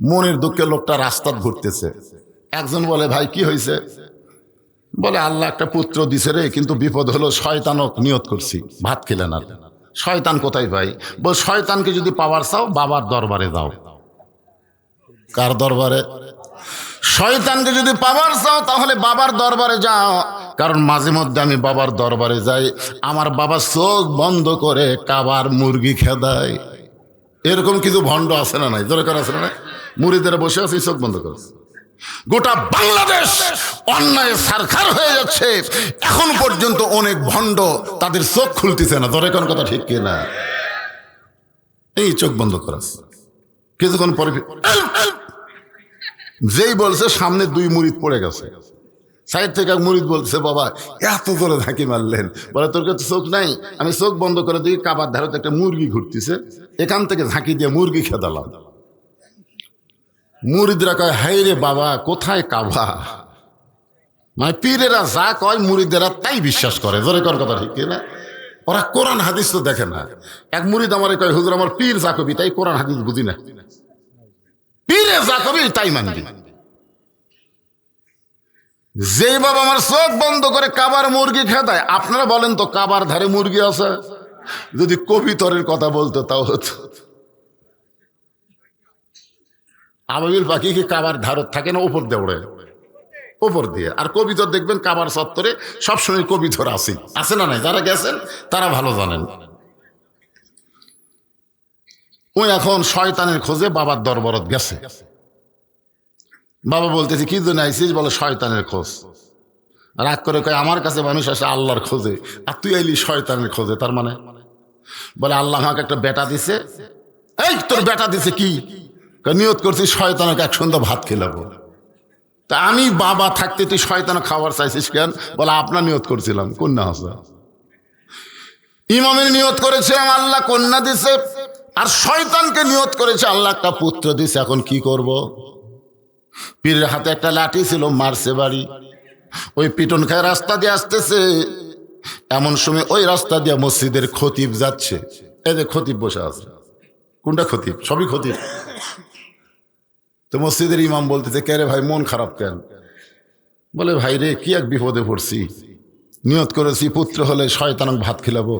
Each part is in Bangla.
মনের দুঃখে লোকটা রাস্তা ঘুরতেছে। একজন বলে, ভাই কি হয়েছে? বলে, আল্লাহ একটা পুত্র দিছে রে, কিন্তু বিপদ হলো শয়তানক নিয়ত করছি, ভাত খেলেন আর। শয়তান কোথায় ভাই? বল, শয়তানকে যদি পাওয়ার চাও বাবার দরবারে যাও। কার দরবারে? শয়তানকে যদি পাওয়ার চাও তাহলে বাবার দরবারে যাও। কারণ মাঝে মধ্যে আমি বাবার দরবারে যাই, আমার বাবা চোখ বন্ধ করে কাবার মুরগি খেদায়। এরকম কিছু ভণ্ড আছে না নাই? দরকার আছে না নাই? মুরিদেরা বসে আছে চোখ বন্ধ করে। গোটা বাংলাদেশ অন্যায় সারখার হয়ে যাচ্ছে, এখন পর্যন্ত অনেক ভণ্ড তাদের চোখ খুলতেছে না। দরকার কথা ঠিক কিনা? এই চোখ বন্ধ করা। কিছুক্ষণ পরে যেই বলছে সামনে দুই মুরিদ পড়ে গেছে। সাইড থেকে এক মুরিদ বলছে, বাবা এত জোরে ঝাঁকি মারলেন। বলে, তোর কাছে চোখ নাই? আমি চোখ বন্ধ করে দিই, কাবার ধারে একটা মুরগি ঘুরতেছে, এখান থেকে ঝাঁকি দিয়ে মুরগি খেদালাম। মুরিদরা কয়, হাই রে বাবা, কোথায় কাবা? মানে পীরেরা যা কয় মুরিদেরা তাই বিশ্বাস করে। জোরে কর কথা ঠিক কিনা? ওরা কোরআন হাদিস তো দেখে না। এক মুরিদ আমারে কয়, হুজুর আমার পীর যা কবি তাই, কোরআন হাদিস বুঝি না, পীরে যা কবি তাই মানবি। যে বাবা আমার চোখ বন্ধ করে কাবার মুরগি খেদায়, আপনারা বলেন তো কাবার ধারে মুরগি আছে? যদি কবিতরের কথা বলতো তাও হতো। আবাবিল পাখি কি কাবার ধারত থাকে না উপর দিয়ে ওড়ে? উপর দিয়ে। আর কবিতর দেখবেন কাবার চত্বরে সবসময় কবিতর আছে না নাই? যারা গেছেন তারা ভালো জানেন। ওই এখন শয়তানের খোঁজে বাবার দরবারত গেছে। বাবা বলতেছে, কি জন্য আইসিস? বলে, শয়তানের খোঁজ। রাগ করে কয়, আমার কাছে মানুষ আসে আল্লাহর খোঁজে, আর তুই আইলি শয়তানের খোঁজে। তার মানে? বলে, আল্লাহ আমাকে একটা বেটা দিছে। এই তোর বেটা দিছে কি? নিয়ত করছি শয়তানকে এক সন্ধ্যা ভাত খেলাবো। তা আমি বাবা থাকতে তুই শয়তান খাবার চাইছিস কেন? বলে, আপনার নিয়ত করছিলাম কন্যা হাসা। ইমামের নিয়ত করেছিলাম আল্লাহ কন্যা দিছে, আর শয়তানকে নিয়ত করেছে আল্লাহ একটা পুত্র দিছে। এখন কি করব? পীরের হাতে একটা লাঠি ছিল, মারছে বাড়ি। ওই পিটন খায় রাস্তা দিয়ে আসতেছে, এমন সময় ওই রাস্তা দিয়ে মসজিদের খতিব যাচ্ছে। এই যে খতিব বসে আছে। কোনটা খতিব? সবই খতিব। তো মসজিদের ইমাম বলতেছে, কে রে ভাই, মন খারাপ কেন? বলে, ভাই রে, কি এক বিপদে পড়ছি, নিয়ত করেছি পুত্র হলে শয়তানক ভাত খিলাবো,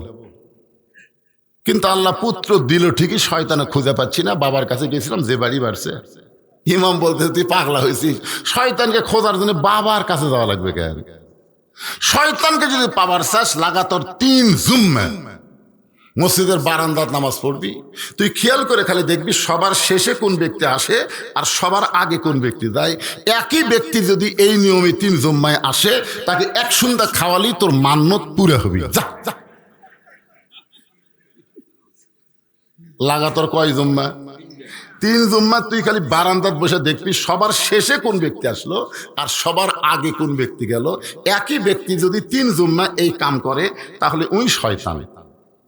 কিন্তু আল্লাহ পুত্র দিল ঠিকই, শয়তানক খুঁজে পাচ্ছি না। বাবার কাছে গেছিলাম, যে বাড়ি বাড়ছে। ইমাম বলতে, তুই পাগলা হয়েছিস? শয়তানকে খোঁজার জন্য বাবার কাছে যাওয়া লাগবে কেন? শয়তানকে যদি পাবার চাস, লাগাতার 3 জুম্মা মসজিদের বারান্দাত নামাজ পড়বি। তুই খেয়াল করে খালি দেখবি সবার শেষে কোন ব্যক্তি আসে আর সবার আগে কোন ব্যক্তি যায়। একই ব্যক্তি যদি এই নিয়মে 3 জুম্মায় আসে, তাকে এক সন্ধ্যা খাওয়ালি তোর মান্যত পুরা হবে। যা যা। লাগাতার কয় জুম্মা? 3 জুম্মা। তুই খালি বারান্দাত বসে দেখবি সবার শেষে কোন ব্যক্তি আসলো আর সবার আগে কোন ব্যক্তি গেল। একই ব্যক্তি যদি 3 জুম্মা এই কাম করে, তাহলে ওই শয়তান,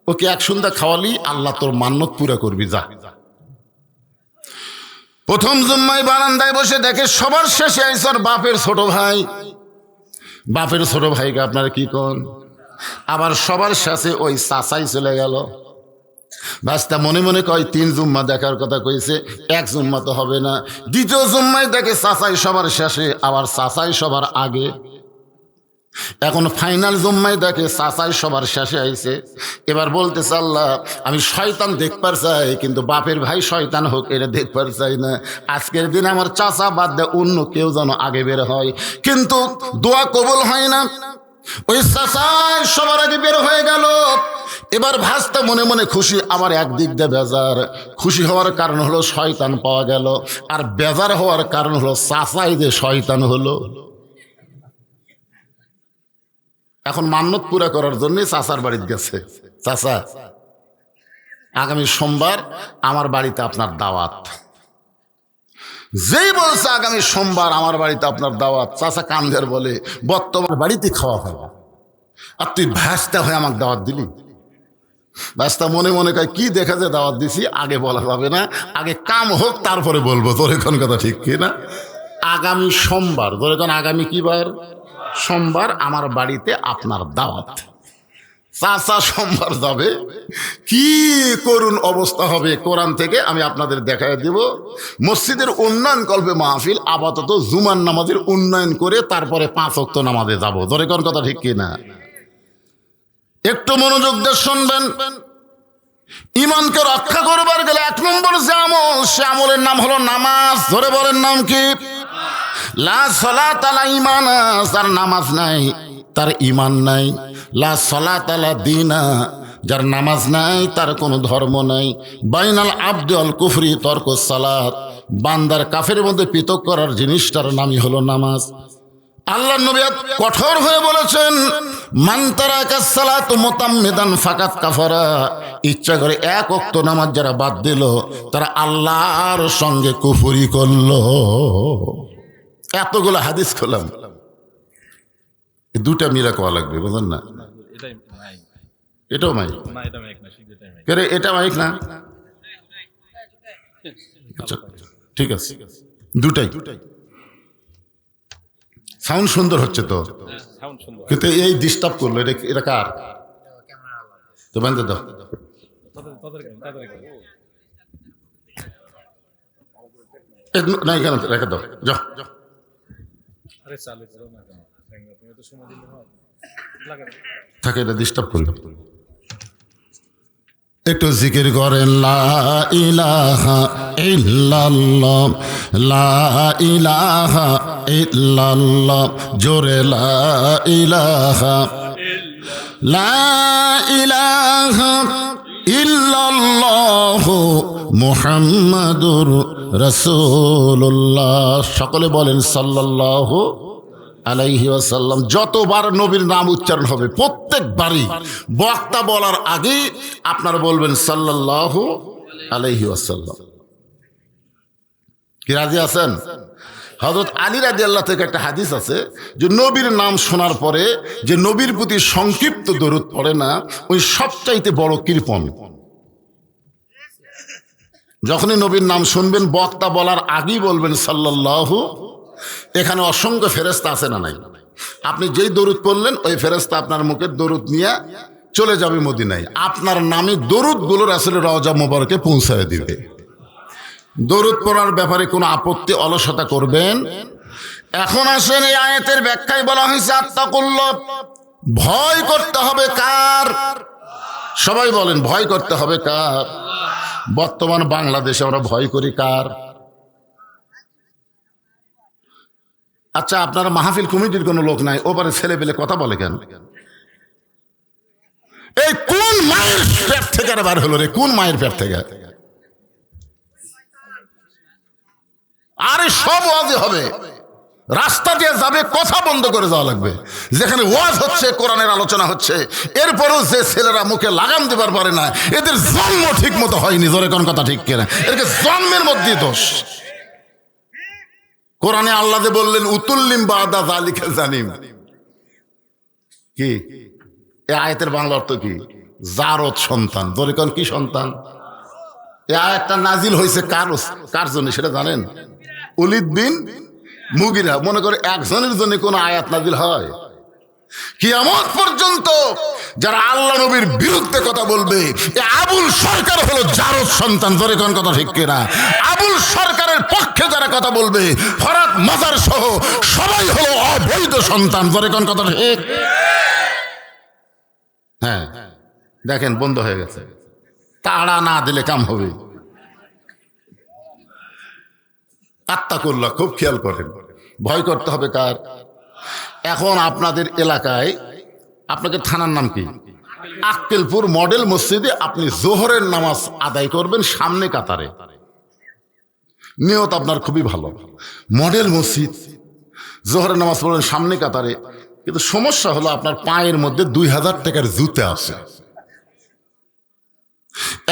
ওকে এক সন্ধ্যা খাওয়ালি আল্লাহ তোর মান্যত পুরা করবি। যা। প্রথম জুম্মায় বারান্দায় বসে দেখে সবার শেষে আইসর বাপের ছোট ভাই। বাপের ছোট ভাইকে আপনারা কি কন? আবার সবার শেষে ওই চাচাই চলে গেল। বাস্তা মনে মনে কয় 3 জুম্মা দেখার কথা কইছে, 1 জুম্মা তো হবে না। দ্বিতীয় জুম্মায় দেখে চাচাই সবার শেষে, আবার চাচাই সবার আগে। এখন ফাইনাল জুম্মায় দেখে চাচাই সবার শেষে আইছে। এবার বলতেছে, আল্লাহ আমি শয়তান দেখবার চাই, কিন্তু বাপের ভাই শয়তান হোক এটা দেখবার চাই না। আজকের দিন আমার চাচা বাদ দেয় অন্য কেউ যেন আগে বের হয়। কিন্তু দোয়া কবুল হয় না। ওই চাচাই সবার আগে বের হয়ে গেল। এবার ভাস্তা মনে মনে খুশি, আবার একদিক দিয়ে বেজার। খুশি হওয়ার কারণ হলো শয়তান পাওয়া গেল, আর বেজার হওয়ার কারণ হলো চাচাই যে শয়তান হলো। এখন মান্যত পুরা করার জন্য চাচার বাড়িতে গেছে। চাচা, আগামী সোমবার আমার বাড়িতে আপনার দাওয়াত। যেই বলছে আগামী সোমবার আমার বাড়িতে আপনার দাওয়াত, চাচা কান্দের বলে, বর্তমান বাড়িতে খাওয়া হয়, আর তুই ভাস্তা হয়ে আমাকে দাওয়াত দিলি। ভাস্তা মনে মনে কয়, কি দেখা যায় দাওয়াত দিছি, আগে বলা যাবে না, আগে কাম হোক তারপরে বলবো। তোর এখন কথা ঠিক কি না? আগামী সোমবার, তোর এখন আগামী কি বার? সোমবার আমার বাড়িতে আপনার দাওয়াত। চাচা সোমবার যাবে, কি করুণ অবস্থা হবে কোরআন থেকে আমি আপনাদের দেখায় দিব। মসজিদের উন্নয়ন কল্পে মাহফিল, আপাতত জুমার নামাজের উন্নয়ন করে তারপরে 5 ওয়াক্ত নামাজে যাব। ধরে কোন কথা ঠিক কিনা? একটু মনোযোগ দিয়ে শুনবেন। ইমানকে রক্ষা করবার গেলে 1 নম্বর যে আমল, সে আমলের নাম হলো নামাজ। ধরে বলেন নাম কি? লা সালাত আলা ঈমান, যার নামাজ নাই তার ঈমান নাই। লা সালাত আলা দীনা, যার নামাজ নাই তার কোনো ধর্ম নাই। বাইনাল আবদি ওয়াল কুফরি তরকুস সালাত, বান্দার কাফের মধ্যে পৃথক করার জিনিসটার নামই হলো নামাজ। আল্লাহ নবী কঠোর হয়ে বলেছেন, মান তারাকাস সালাত মুতাম্মিদান ফাকাত কাফারা, ইচ্ছা করে 1 ওয়াক্ত নামাজ যারা বাদ দিল তারা আল্লাহর সঙ্গে কুফরি করলো। এতগুলো হাদিস খোলাম, দুটা মিলা কোয়া লাগবে, বুঝলেন না? এটাও মাইক, এটা মাইক না? আচ্ছা ঠিক আছে, দুটাই সাউন্ড সুন্দর হচ্ছে তো, কিন্তু এই ডিস্টার্ব করলো, এটা কার? তো বান্ধে দাও, না কেন রেখে দাও, যাও থাকে, এটা ডিস্টার্ব করলো। একটু জিকির করেন, লা ইলাহা ইল্লাল্লাহ, লা ইলাহা ইল্লাল্লাহ, জোরে লা ইলাহা, লা ইলাহা ইল্লাল্লাহ মুহাম্মাদুর রাসূলুল্লাহ। সকলে বলেন সাল্লাল্লাহু আলাইহি ওয়াসাল্লাম। যতবার নবীর নাম উচ্চারণ হবে প্রত্যেকবারই বক্তা বলার আগে আপনারা বলবেন সাল্লাল্লাহু আলাইহি ওয়াসাল্লাম। কি রাজি আছেন? হযরত আলী রাদিয়াল্লাহু থেকে একটা হাদিস আছে যে নবীর নাম শোনার পরে যে নবীর প্রতি সংক্ষিপ্ত দরুদ পড়ে না, ওই সবচাইতে বড় কৃপণ। যখনই নবীর নাম শুনবেন বক্তা বলার আগেই বলবেন সাল্লাল্লাহু। এখানে অসংখ্য ফেরেশতা আছে না নাই? আপনি যেই দরুদ পড়লেন ওই ফেরেশতা আপনার মুখের দরুদ নিয়ে চলে যাবে মদিনায়, আপনার নামে দরুদগুলো রাসূলের রওজা মোবারকে পৌঁছায় দিবে। দরুদ পড়ার ব্যাপারে কোনো আপত্তি অলসতা করবেন? এখন আসেন, এই আয়াতের ব্যাখ্যায় বলা হয়েছে আত্তাকুল্লাহ, ভয় করতে হবে কার? সবাই বলেন, ভয় করতে হবে কার? বর্তমান বাংলাদেশে আমরা ভয় করি কার? আচ্ছা, আপনারা মাহফিল কমিটির কোনো লোক নাই, ওপারে ছেলে পেলে কথা বলে কেন? এই কোন মায়ের পেট থেকে বার হলো রে? কোন মায়ের পেট থেকে? আরে সব ওয়াজে হবে, রাস্তা দিয়ে যাবে, কথা বন্ধ করে যাওয়া লাগবে। যেখানে ওয়াজ হচ্ছে, কোরআনের আলোচনা হচ্ছে, এরপরও যে ছেলেরা মুখে লাগাম দিবার পারে না, এদের জন্ম ঠিক মতো হয়নি। জোরে কোন কথা ঠিক কিনা? এদেরকে জন্মের মধ্যে দোষ। কোরআনে আল্লাহ যে বললেন উতুল্লিম বাদা যালিকা জানিম, কি এই আয়াতের বাংলা অর্থ কি? জারদ সন্তান। জোরে কোন কি সন্তান? এই আয়াতটা নাজিল হয়েছে কার জন্য সেটা জানেন? ওলীদ বিন মুগিরা। মনে করে একজনের জন্য কোন আয়াত নাজিল হয়? কিয়ামত পর্যন্ত যারা আল্লাহ নবীর বিরুদ্ধে কথা বলবে, আবুল সরকার হলো জারদ সন্তান। জোরে কোন কথা ঠিক কিনা? আবুল সরকারের পক্ষে যারা কথা বলবে, ফরাত মাজার সহ সবাই হলো অবৈধ সন্তান। জোরে কোন কথা ঠিক? হ্যাঁ, দেখেন বন্ধ হয়ে গেছে। তাড়া না দিলে কাম হবে। আত্তাকুল্লাহ, খুব খেয়াল করেন, ভয় করতে হবে কার? এখন আপনাদের এলাকায়, আপনাদের থানার নাম কি? আক্কেলপুর মডেল মসজিদে আপনি জোহরের নামাজ আদায় করবেন সামনে কাতারে। নিয়ত আপনার খুবই ভালো, মডেল মসজিদ, জোহরের নামাজ পড়বেন সামনে কাতারে। কিন্তু সমস্যা হলো আপনার পায়ের মধ্যে 2000 টাকার জুতা আছে।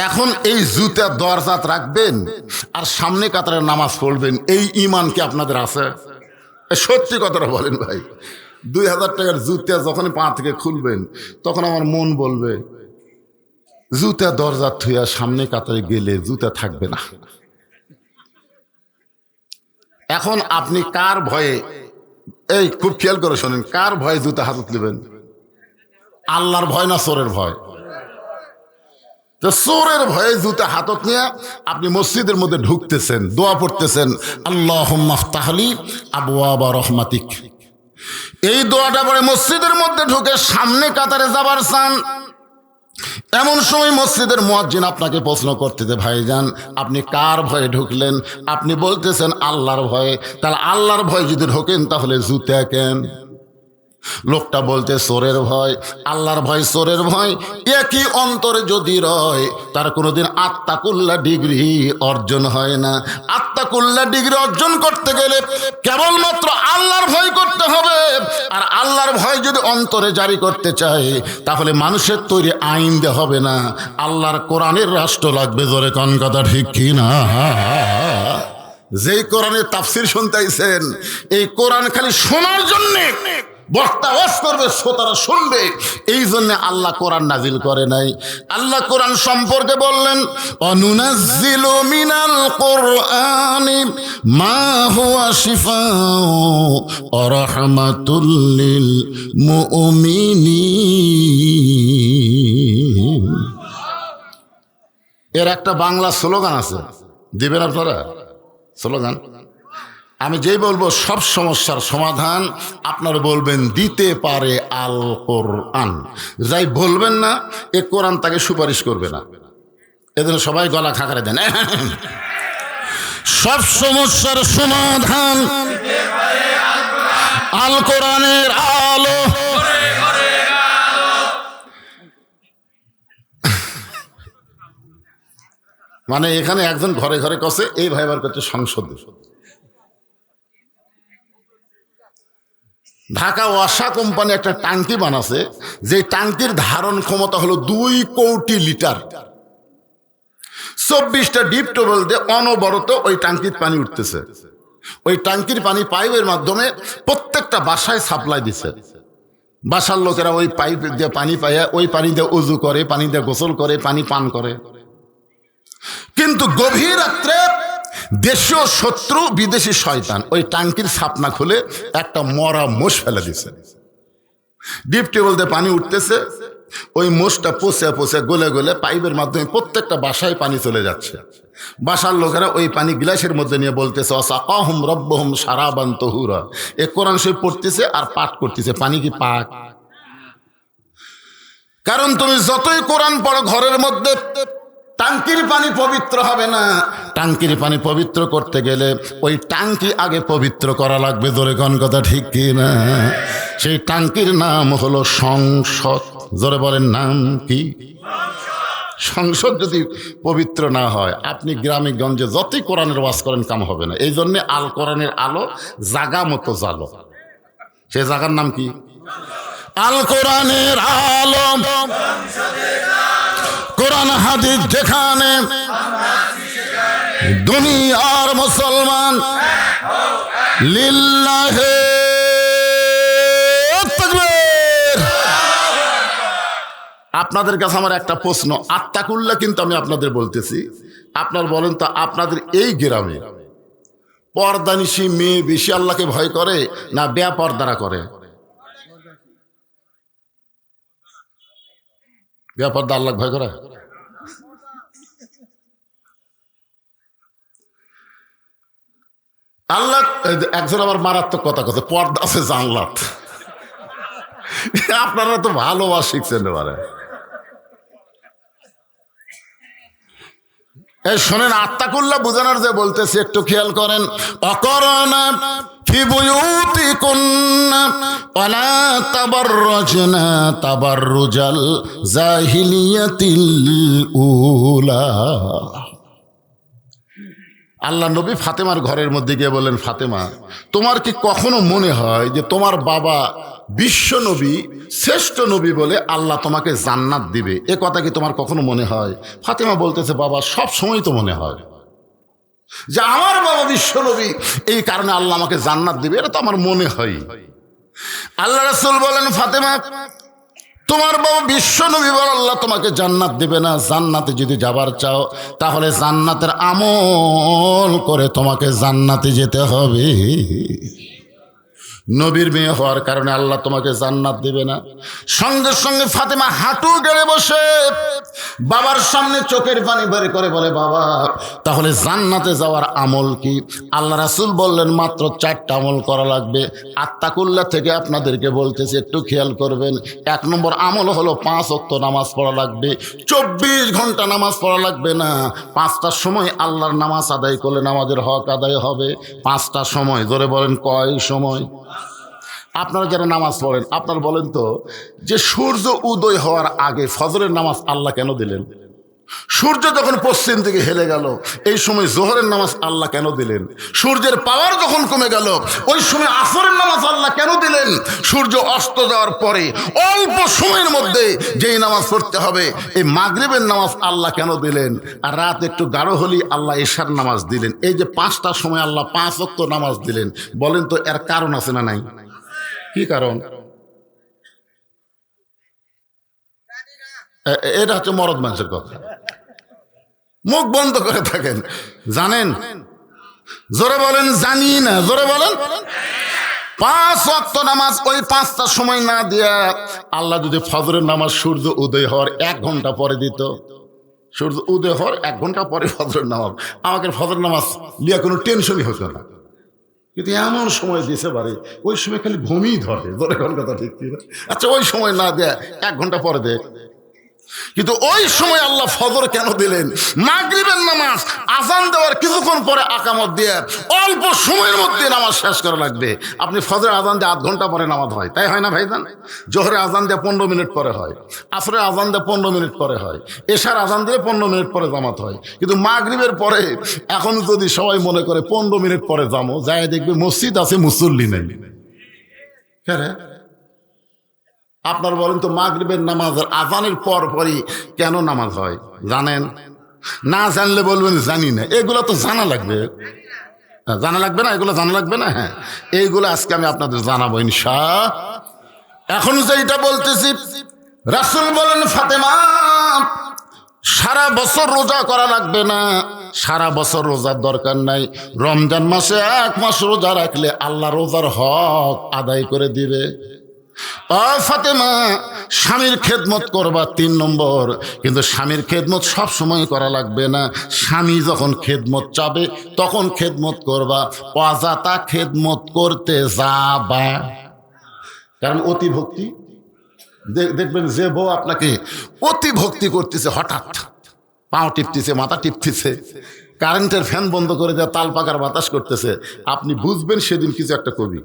এখন এই জুতা দরজাত রাখবেন আর সামনে কাতারে নামাজ পড়বেন, এই ঈমান কি আপনাদের আছে? সত্যি কথাটা বলেন ভাই। 2000 টাকার জুতা যখন পা থেকে খুলবেন, তখন আমার মন বলবে জুতা দরজা থুয়া সামনে কাতারে গেলে জুতা থাকবে না। এখন আপনি কার ভয়ে, এই খুব খেয়াল করে শোনেন, কার ভয়ে জুতা হাতত নেবেন? আল্লাহর ভয় না চোরের ভয়? তো চোরের ভয়ে জুতা হাতত নিয়ে আপনি মসজিদের মধ্যে ঢুকতেছেন, দোয়া পড়তেছেন, আল্লাহুম্মা ফতাহলি আবওয়াবা রহমাতিক। এই দোয়াটা পড়ে মসজিদের মধ্যে ঢুকে সামনে কাতারে যাবার চান। এমন সময় মসজিদের মুয়াজ্জিন আপনাকে প্রশ্ন করতেছে, ভাইজান আপনি কার ভয়ে ঢুকলেন? আপনি বলতেছেন আল্লাহর ভয়ে। তাহলে আল্লাহর ভয় যদি ঢোকেন তাহলে জুতা কেন? লোকটা বলতে চোরের ভয়, আল্লাহর ভয় চোরের ভয় একই অন্তরে যদি রয়, তার কোনোদিন আত্তাকুল্লা ডিগ্রি অর্জন হয় না। আত্তাকুল্লা ডিগ্রি অর্জন করতে গেলে কেবলমাত্র আল্লাহর ভয় করতে হবে। আর আল্লাহর ভয় যদি অন্তরে জারি করতে চায় তাহলে মানুষের তৈরি আইন দিয়ে হবে না, আল্লাহর কোরআনের রাষ্ট্র লাগবে। জোরে কোন কথা ঠিক কি না? যেই কোরআনের তাফসির শুনতেছেন, এই কোরআন খালি শোনার জন্যে বক্তা ওয়াজ করবে, শ্রোতারা শুনবে, এই জন্য আল্লাহ কোরআন নাজিল করে নাই। আল্লাহ কোরআন সম্পর্কে বললেন, অনুনাজ্জিলু মিনাল কোরআনি মা হুয়া শিফাউ ওয়া রাহমাতুল লিল মুমিনিন। এর একটা বাংলা স্লোগান আছে, দিবেন আপনারা স্লোগান? আমি যেই বলবো সব সমস্যার সমাধান আপনারা বলবেন দিতে পারে আল কোরআন। যাই বলবেন না এ কোরআন তাকে সুপারিশ করবে না। এজন্য সবাই গলা খাকারে দেন, সব সমস্যার সমাধান আল কোরআনের আলো। মানে এখানে একজন ঘরে ঘরে কষে, এই ভাইবার করছে সংসদ। ঢাকা ওয়াসা কোম্পানি একটা টাঙ্কি বানাছে, যে টাঙ্কির ধারণ ক্ষমতা হলো 2 কোটি লিটার। 24টা ডিপ টিউবওয়েল দিয়ে অনবরত ওই টাঙ্কির পানি উঠতেছে। ওই টাঙ্কির পানি পাইপের মাধ্যমে প্রত্যেকটা বাসায় সাপ্লাই দিছে। বাসার লোকেরা ওই পাইপ দিয়ে পানি পাইয়া ওই পানি দিয়ে উজু করে, পানি দিয়ে গোসল করে, পানি পান করে। কিন্তু গভীর রাত্রে দেশীয় শত্রু বিদেশি শয়তান ওই টাঙ্কির ছাপনা খুলে একটা মরা মোষ ফেলে দিছে। ডিপ টিউবওয়েল দিয়ে পানি উঠতেছে, ওই মোষটা পচে পচে গলে গলে পাইপের মাধ্যমে প্রত্যেকটা বাসায় পানি চলে যাচ্ছে। বাসার লোকেরা ওই পানি গ্লাসের মধ্যে নিয়ে বলতেছে, ওয়াসাকাহুম রাব্বুহুম শারাবান তাহুরা। এ কোরআন শরীফ পড়তেছে আর পাঠ করতেছে, পানি কি পাক? কারণ তুমি যতই কোরআন পড়ো ঘরের মধ্যে, টাঙ্কির পানি পবিত্র হবে না। টাঙ্কির পানি পবিত্র করতে গেলে ওই টাঙ্কি আগে পবিত্র করা লাগবে। জোরে কোন কথা ঠিক কি না? সেই টাঙ্কির নাম হলো সংসদ। জোরে বলেন, নাম কি? সংসদ যদি পবিত্র না হয়, আপনি গ্রামে গঞ্জে যতই কোরআনের ওয়াজ করেন কাম হবে না। এই জন্যে আল কোরআনের আলো জাগা মতো জালো। সে জাগার নাম কি? আল কোরআনের আলো। কোরআন হাদিস যেখানে, দুনিয়ার মুসলমান লিল্লাহে তাকবীর। আপনাদের কাছে আমার একটা প্রশ্ন, আত্তাকুল্লাহ কিন্তু আমি আপনাদের বলতেছি, আপনার বলেন তো আপনাদের এই গ্রামে পর্দানিশী মেয়ে বেশি আল্লাহকে ভয় করে না বেপর্দারা করে? বেপর্দা আল্লাহ ভয় করে? আল্লাহ একজন আবার মারাত্মক কথা কথা, পর্দা আছে জানলাত। আপনারা তো ভালোবাসা শিখছেন এবারে। এই শোনেন, আত্তাকুল্লাহ বোঝানোর যে বলতেছে একটু খেয়াল করেন। অকরনা ফি বুয়ুতিকুন্না ওয়ালা তাবাররাজনা তাবাররুজাল জাহিলিয়াতিল উলা। আল্লাহ নবী ফাতেমার ঘরের মধ্যে গিয়ে বলেন, ফাতেমা তোমার কি কখনো মনে হয় যে তোমার বাবা বিশ্ব নবী, শ্রেষ্ঠ নবী বলে আল্লাহ তোমাকে জান্নাত দিবে? এ কথা কি তোমার কখনো মনে হয়? ফাতেমা বলতেছে, বাবা সব সময় তো মনে হয় যে আমার বাবা বিশ্ব নবী, এই কারণে আল্লাহ আমাকে জান্নাত দিবে, এটা তো আমার মনে হয়। আল্লাহ রাসূল বলেন, ফাতেমা তোমার বাবা বিশ্ব নবী বলে আল্লাহ তোমাকে জান্নাত দিবে না। জান্নাতে যদি যাবার চাও তাহলে জান্নাতের আমল করে তোমাকে জান্নাতে যেতে হবে। নবীর মেয়ে হওয়ার কারণে আল্লাহ তোমাকে জান্নাত দেবে না। সঙ্গে সঙ্গে ফাতেমা হাঁটু গেড়ে বসে বাবার সামনে চোখের পানি বের করে বলে, বাবা তাহলে জান্নাতে যাওয়ার আমল কি? আল্লাহ রাসূল বললেন মাত্র 4টা আমল করা লাগবে। আত্তাকুল্লাহ থেকে আপনাদেরকে বলতেছি, একটু খেয়াল করবেন। 1 নম্বর আমল হলো 5 ওয়াক্ত নামাজ পড়া লাগবে। 24 ঘন্টা নামাজ পড়া লাগবে না, 5টার সময় আল্লাহর নামাজ আদায় করলে নামাজের হক আদায় হবে। 5টা সময়, ধরে বলেন কয় সময়? আপনারা যারা নামাজ পড়েন, আপনারা বলেন তো যে সূর্য উদয় হওয়ার আগে ফজরের নামাজ আল্লাহ কেন দিলেন? সূর্য যখন পশ্চিম দিকে হেলে গেল এই সময় জোহরের নামাজ আল্লাহ কেন দিলেন? সূর্যের পাওয়ার যখন কমে গেল ওই সময় আসরের নামাজ আল্লাহ কেন দিলেন? সূর্য অস্ত যাওয়ার পরে অল্প সময়ের মধ্যে যেই নামাজ পড়তে হবে এই মাগরিবের নামাজ আল্লাহ কেন দিলেন? আর রাত একটু গাঢ় হলেই আল্লাহ এশার নামাজ দিলেন। এই যে 5টার সময় আল্লাহ 5 ওয়াক্ত নামাজ দিলেন, বলেন তো এর কারণ আছে না নাই? কি কারণ? এটা হচ্ছে মরদ মানুষের কথা। মুখ বন্ধ করে থাকেন। জানেন? জোরে বলেন জানি না। জোরে বলেন। 5 ওয়াক্ত নামাজ ওই 5টার সময় না দিয়া আল্লাহ যদি ফজরের নামাজ সূর্য উদয় হওয়ার 1 ঘন্টা পরে দিত, সূর্য উদয় হওয়ার 1 ঘন্টা পরে ফজরের নামাজ, আমাকে ফজরের নামাজ লিয়া কোনো টেনশনই হতো না। কিন্তু এমন সময় দিয়েছে বাড়ি, ওই সময় খালি ঘুমিয়ে ধরে। ধরে কোন কথা ঠিক কি না? আচ্ছা ওই সময় না দেয়, 1 ঘন্টা পরে দেয়। কিন্তু ওই সময় আল্লাহ ফজর কেন দিলেন? মাগরিবের নামাজ আযান দেওয়ার কিছুক্ষণ পরে আকামত দিয়ে অল্প সময়ের মধ্যে নামাজ শেষ করা লাগবে। আপনি ফজরের আযান দিয়ে 8 ঘন্টা পরে নামাজ হয়, তাই হয় না ভাইজান? জোহরের আযান দিয়ে 15 মিনিট পরে হয়, আসরের আযান দিয়ে 15 মিনিট পরে হয়, এশার আযান দিয়ে 15 মিনিট পরে জামাত হয়। কিন্তু মাগরিবের পরে এখন যদি সবাই মনে করে 15 মিনিট পরে জামো, যায় দেখবে মসজিদ আছে মুসল্লি নেই। কেন? আপনার বলেন তো মাগরিবের নামাজের আযানের পর পরই কেন নামাজ হয়? জানেন? না জানলে বলবেন জানি না। এগুলো তো জানা লাগবে। জানা লাগবে না? এগুলো জানা লাগবে না? হ্যাঁ, এইগুলো আজকে আমি আপনাদের জানাবো ইনশাআল্লাহ। এখন যেটা বলতেছি, রাসূল বলেন ফাতেমা সারা বছর রোজা করা লাগবে না, সারা বছর রোজার দরকার নাই। রমজান মাসে 1 মাস রোজা রাখলে আল্লাহ রোজার হক আদায় করে দিবে। ফাতেমা স্বামীর খেদমত করবা 3 নম্বর, কিন্তু স্বামীর খেদমত সব সময় করা লাগবে না। স্বামী যখন খেদমত চাবে তখন খেদমত করবা, অযথা খেদমত করতে যাবা। কারণ অতি ভক্তি, দেখবেন যে বউ আপনাকে অতি ভক্তি করতেছে, হঠাৎ পাও টিপতেছে, মাথা টিপতেছে, কারেন্টের ফ্যান বন্ধ করে দেওয়া, তাল পাকার বাতাস করতেছে, আপনি বুঝবেন সেদিন কিছু একটা কবি।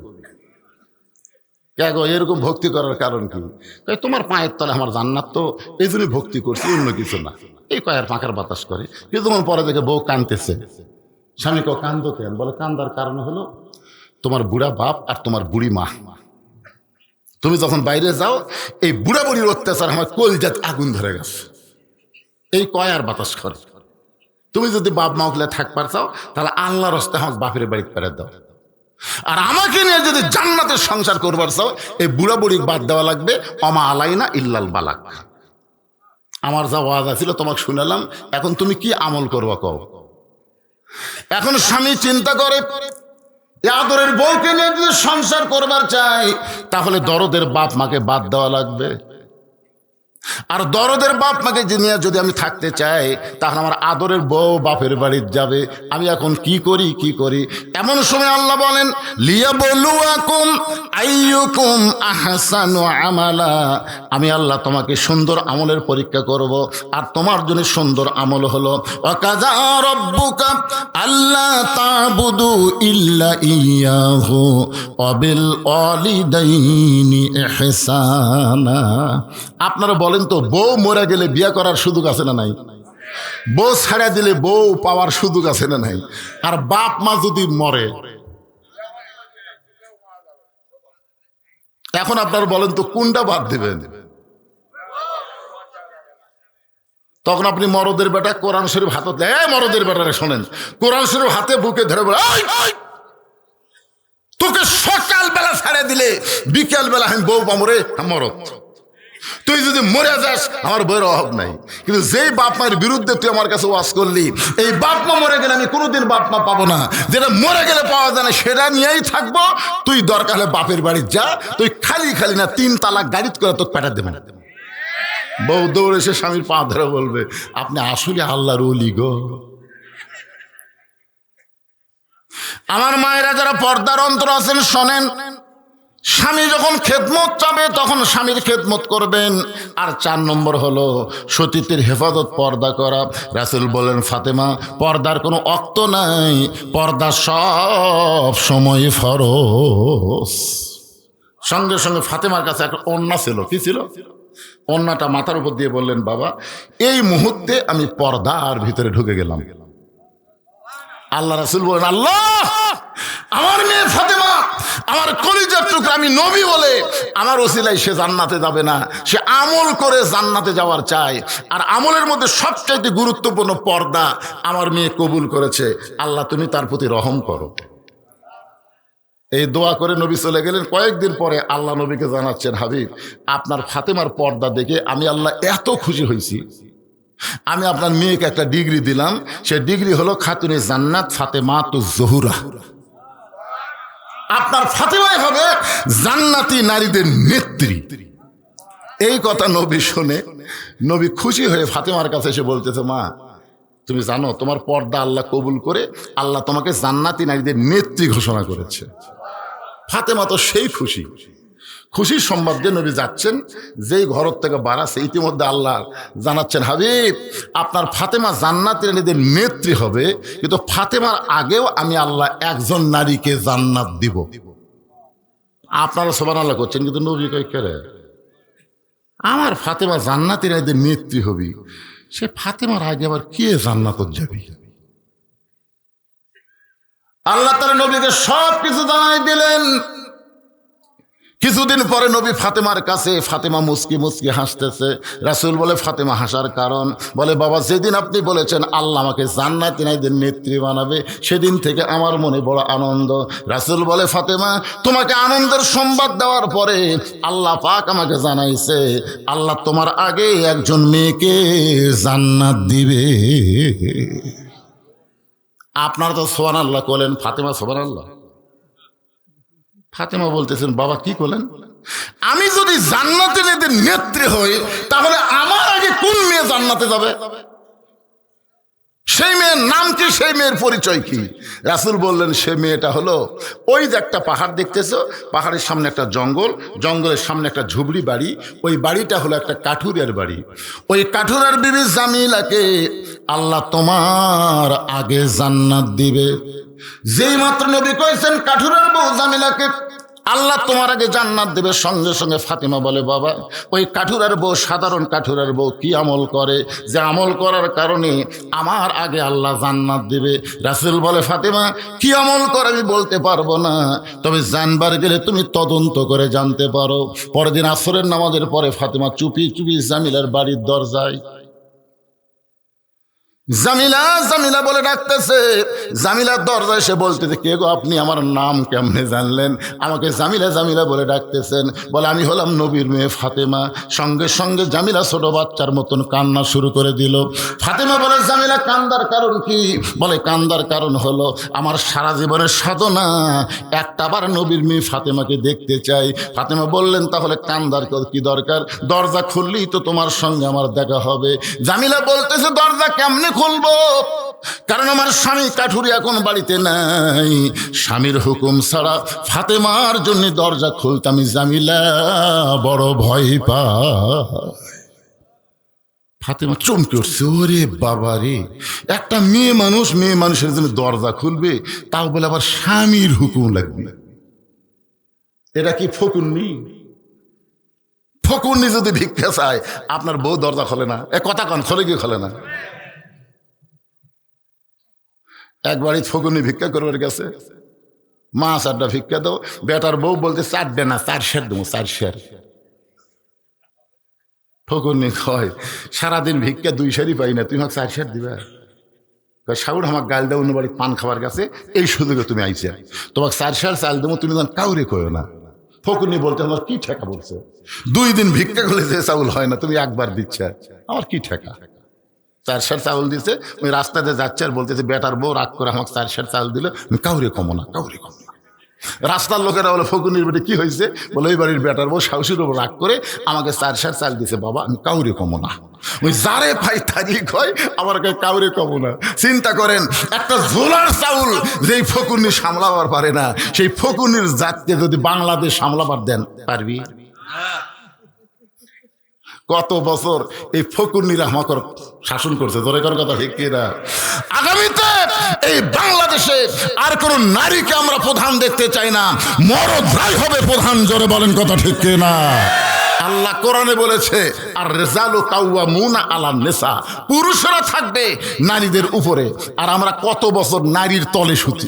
গো এরকম ভক্তি করার কারণ কি? তোমার পায়ের তলে আমার জান্নাত, তো এই জন্যই ভক্তি করছি, অন্য কিছু না। এই পায়ের পাখার বাতাস করে। কিন্তু পরে দেখে বউ কাঁদতেছে। স্বামী কেউ কান্দো কেন? বলে কান্দার কারণ হলো তোমার বুড়া বাপ আর তোমার বুড়ি মা। তুমি যখন বাইরে যাও এই বুড়া বুড়ির অত্যাচার আমার কলজাত আগুন ধরে গেছে, এই কয়ার বাতাস করে। তুমি যদি বাপ মা হলে থাকবার চাও তাহলে আল্লাহর রাস্তায় আমার বাপের বাড়ি পেরে দাও। আর আমাকে নিয়ে যদি জান্নাতের সংসার করবার চাও এই বুড়া বুড়ি বাদ দেওয়া লাগবে। অমা আলাইনা ইল্লাল বালাক। আমার যা ওয়াজ ছিল তোমাকে শুনালাম, এখন তুমি কি আমল করবা কও? এখন স্বামী চিন্তা করে আদরের বউকে নিয়ে যদি সংসার করবার চাই তাহলে দরদের বাপ মাকে বাদ দেওয়া লাগবে। আর দরদের বাপ মাকে নিয়ে যদি আমি থাকতে চাই তাহলে আমার আদরের বউ বাপের বাড়ি যাবে। আমি এখন কি করি কি করি? এমন সময় আল্লাহ বলেন লিয়াবলুয়াকুম আইয়ুকুম আহসানু আমালা। আমি আল্লাহ তোমাকে সুন্দর আমলের পরীক্ষা করব। আর তোমার জন্য সুন্দর আমল হলো ওয়াকাযা রাব্বুকা আল্লা তা'বুদু ইল্লা ইয়াহু ওয়া বিল ওয়ালিদাইনি ইহসানা। আপনারা বলেন তো বউ মরে গেলে বিয়ে করার সুযোগ আছে না নাই? বউ ছাড়া দিলে বউ পাওয়ার সুযোগ আছে না নাই? আর বাপ মা যদি মরে, এখন আপনারা বলেন তো কোনটা বাদ দিবেন? তখন আপনি মরদের বেটা কোরআন শরীফ হাতে, মরদের বেটারে শোনেন, কোরআন শরীফ হাতে বুকে ধরে বলে তোকে সকাল বেলা ছাড়া দিলে বিকেল বেলা আমি বউ পামরে মরদ। তুই যদি মরে যাস আমার বইয়ের অভাব নাই, কিন্তু যেই বাপ মায়ের বিরুদ্ধে তুই আমার কাছে ওয়াজ করলি, এই বাপ মা মরে গেলে আমি কোনোদিন বাপ মা পাবো না, যেটা মরে গেলে পাওয়া যায় না সেটা নিয়েই থাকবো। তুই দরকার হলে বাপের বাড়ি যা, তুই খালি খালি না 3 তালাক গাড়িত করে তোকে পেটা দেবে না। বউ দৌড়ে এসে স্বামীর পা ধরে বলবে, আপনি আসলে আল্লাহর ওলি গো। আমার মায়েরা যারা পর্দার অন্তর আছেন শোনেন, স্বামী যখন খেদমত চাবে তখন স্বামীর খেদমত করবেন। আর 4 নম্বর হলো সতীত্বের হেফাজত, পর্দা করা। রাসূল বলেন, ফাতেমা পর্দার কোনো অক্ত নাই, পর্দা সব সময় ফরজ। সঙ্গে সঙ্গে ফাতেমার কাছে একটা ওড়না ছিল। কি ছিল? ওড়নাটা মাথার উপর দিয়ে বললেন, বাবা এই মুহূর্তে আমি পর্দার ভিতরে ঢুকে গেলাম। আল্লাহ রাসূল বলেন, আল্লাহ আমার মেয়ে ফাতেমা আমার কলিজার টুকরা, আমি নবী বলে আমার ওসিলায় সে জান্নাতে যাবে না, সে আমল করে জান্নাতে যাওয়ার চায়। আর আমলের মধ্যে সবচাইতে গুরুত্বপূর্ণ পর্দা আমার মেয়ে কবুল করেছে, আল্লাহ তুমি তার প্রতি রহম করো। এই দোয়া করে নবী চলে গেলেন। কয়েকদিন পরে আল্লাহ নবীকে জানাচ্ছেন, হাবিব আপনার ফাতেমার পর্দা দেখে আমি আল্লাহ এত খুশি হয়েছি, আমি আপনার মেয়েকে একটা ডিগ্রি দিলাম, সে ডিগ্রি হলো খাতুনে জান্নাত ফাতেমাতুজ জোহরা। আপনার ফাতেমাই হবে জান্নাতি নারীদের নেত্রী। এই কথা নবী শুনে নবী খুশি হয়ে ফাতেমার কাছে এসে বলতেছে, মা তুমি জানো তোমার পর্দা আল্লাহ কবুল করে আল্লাহ তোমাকে জান্নাতি নারীদের নেত্রী ঘোষণা করেছে। ফাতেমা তো সেই খুশি, খুশির সংবাদ দিয়ে নবী যাচ্ছেন, যেই ঘর থেকে বাড়াচ্ছে ইতিমধ্যে আল্লাহ জানাচ্ছেন, হাবিব আপনার ফাতেমা জান্নাতি নারীদের নেত্রী হবে, কিন্তু ফাতেমার আগেও আমি আল্লাহ একজন নারীকে জান্নাত দিব। আপনারা সুবহানাল্লাহ করছেন, কিন্তু নবী কই করে আমার ফাতেমা জান্নাতি নারীদের নেত্রী হবি, সে ফাতেমার আগে আবার কে জান্নাতত যাবি? আল্লাহ তাআলা নবীকে সব কিছু জানাই দিলেন। কিছুদিন পরে নবী ফাতেমার কাছে, ফাতেমা মুস্কি মুস্কি হাসতেছে। রাসূল বলে, ফাতেমা হাসার কারণ? বলে, বাবা যেদিন আপনি বলেছেন আল্লাহ আমাকে জান্নাতি নারীদের নেত্রী বানাবে, সেদিন থেকে আমার মনে বড় আনন্দ। রাসূল বলে, ফাতেমা তোমাকে আনন্দের সংবাদ দেওয়ার পরে আল্লাহ পাক আমাকে জানাইছে আল্লাহ তোমার আগে একজন মেয়েকে জান্নাত দিবে। আপনারা তো সুবহানাল্লাহ বলেন, ফাতেমা সুবহানাল্লাহ। ফাতেমা বলতেছেন, বাবা কি করলেন? আমি যদি জান্নাতে নেত্রী হই তাহলে আমার আগে কোন মেয়ে জান্নাতে যাবে? সেই মেয়ের নাম কি, সেই মেয়ের পরিচয় কি? রাসূল বললেন, সে মেয়েটা হলো ওই যে একটা পাহাড় দেখতেছো, পাহাড়ের সামনে একটা জঙ্গল, জঙ্গলের সামনে একটা ঝুবড়ি বাড়ি, ওই বাড়িটা হলো একটা কাঠুরিয়ার বাড়ি। ওই কাঠুরিয়ার বিবি জামিলাকে আল্লাহ তোমার আগে জান্নাত দিবে। যেই মাত্র নবী কইছেন কাঠুরিয়ার বউ জামিলাকে আল্লাহ তোমার আগে জান্নাত দেবে, সঙ্গে সঙ্গে ফাতেমা বলে, বাবা ওই কাঠুরার বউ সাধারণ কাঠুরার বউ কি আমল করে যে আমল করার কারণে আমার আগে আল্লাহ জান্নাত দেবে? রাসূল বলে, ফাতেমা কি আমল করে আমি বলতে পারবো না, তবে জানবার গেলে তুমি তদন্ত করে জানতে পারো। পরদিন আসরের নামাজের পরে ফাতেমা চুপি চুপি জামিলার বাড়ির দরজায়, জামিলা জামিলা বলে ডাকতেছে। জামিলার দরজায় এসে বলতেছে, কে গো আপনি? আমার নাম কেমনে জানলেন? আমাকে জামিলা জামিলা বলে ডাকতেছেন। বলে, আমি হলাম নবীর মেয়ে ফাতেমা। সঙ্গে সঙ্গে জামিলা ছোট বাচ্চার মতন কান্না শুরু করে দিল। ফাতেমা বলে, জামিলা কান্দার কারণ কি? বলে, কান্দার কারণ হলো আমার সারা জীবনের সাধনা একটাবার নবীর মেয়ে ফাতেমাকে দেখতে চাই। ফাতেমা বললেন, তাহলে কান্দার কি দরকার? দরজা খুললেই তো তোমার সঙ্গে আমার দেখা হবে। জামিলা বলতেছে, দরজা কেমনে খুলবো? কারণ আমার স্বামী কাঠুরি এখন বাড়িতে নাই, স্বামীর হুকুম ছাড়া ফাতেমার জন্য দরজা খুলতে আমি জামিলা বড় ভয় পাই। ফাতেমা চমকে উঠছে, ওরে বাবা রে, একটা মেয়ে মানুষের জন্য দরজা খুলবে, তাও বলে আবার স্বামীর হুকুম লাগবে। এটা কি ফকুন্নি? ফকুন্নি যদি ভিক্ষা চায় আপনার বউ দরজা খোলে না? এ কথা কন, খোলে কি খোলে না? এক বাড়ি ফকুনি ভিক্ষা করবার গেছে, মা 4টা ভিক্ষা দাও। বেটার বউ বলতে 4 না 4 সের দেবো, 4 সের। ফকুনি কয়, সারাদিন ভিক্ষা 2 সেরই পাই না, তুমি আমাকে 4 সের দিবা? সাউর আমাকে গাল দেবো, অন্য বাড়ি পান খাবার গেছে, এই সুযোগে তুমি আইসা, তোমাকে 4 সের চাল দেবো, তুমি কাউরে কয়ো না। ফকুনি বলতে আমার কি ঠেকা বলছে, 2 দিন ভিক্ষা করলে যে চাউল হয় না তুমি একবার দিচ্ছে, আমার কি ঠেকা। 4 সের চাউল দিছে, ওই রাস্তাতে যাচ্ছে আর বলতেছে বেটার বউ রাগ করে আমাকে 4 সের চাউল দিল, আমি কাউরে কমো না, কাউরে কমো না। রাস্তার লোকেরা বলে ফকুনির বেটে কি হয়েছে, বলে ওই বাড়ির বেটার বউ শাশুড়ির উপর রাগ করে আমাকে 4 সের চাল দিছে, বাবা আমি কাউরে কমো না। ওই যারে পাই তারই কয়, আমার কাউরে কমো না। চিন্তা করেন, একটা ঝোলার চাউল যেই ফকুনি সামলাবার পারে না, সেই ফকুনির জাতকে যদি বাংলাদেশ সামলাবার দেন, পারবি? কত বছর এই ফকুন্নিরা আমাকে শাসন করছে, ধরে করার কথা ঠিক কিনা? আগামীতে এই বাংলাদেশে আর কোন নারীকে আমরা প্রধান দেখতে চাই না, মরদরাই হবে প্রধান, জোরে বলেন কথা ঠিক কিনা? আল্লাহ কোরআনে বলেছে, আর রিজালু কাওয়ামুনা আলান নিসা, পুরুষরা থাকবে নারীদের উপরে। আর আমরা কত বছর নারীর তলে শুতি,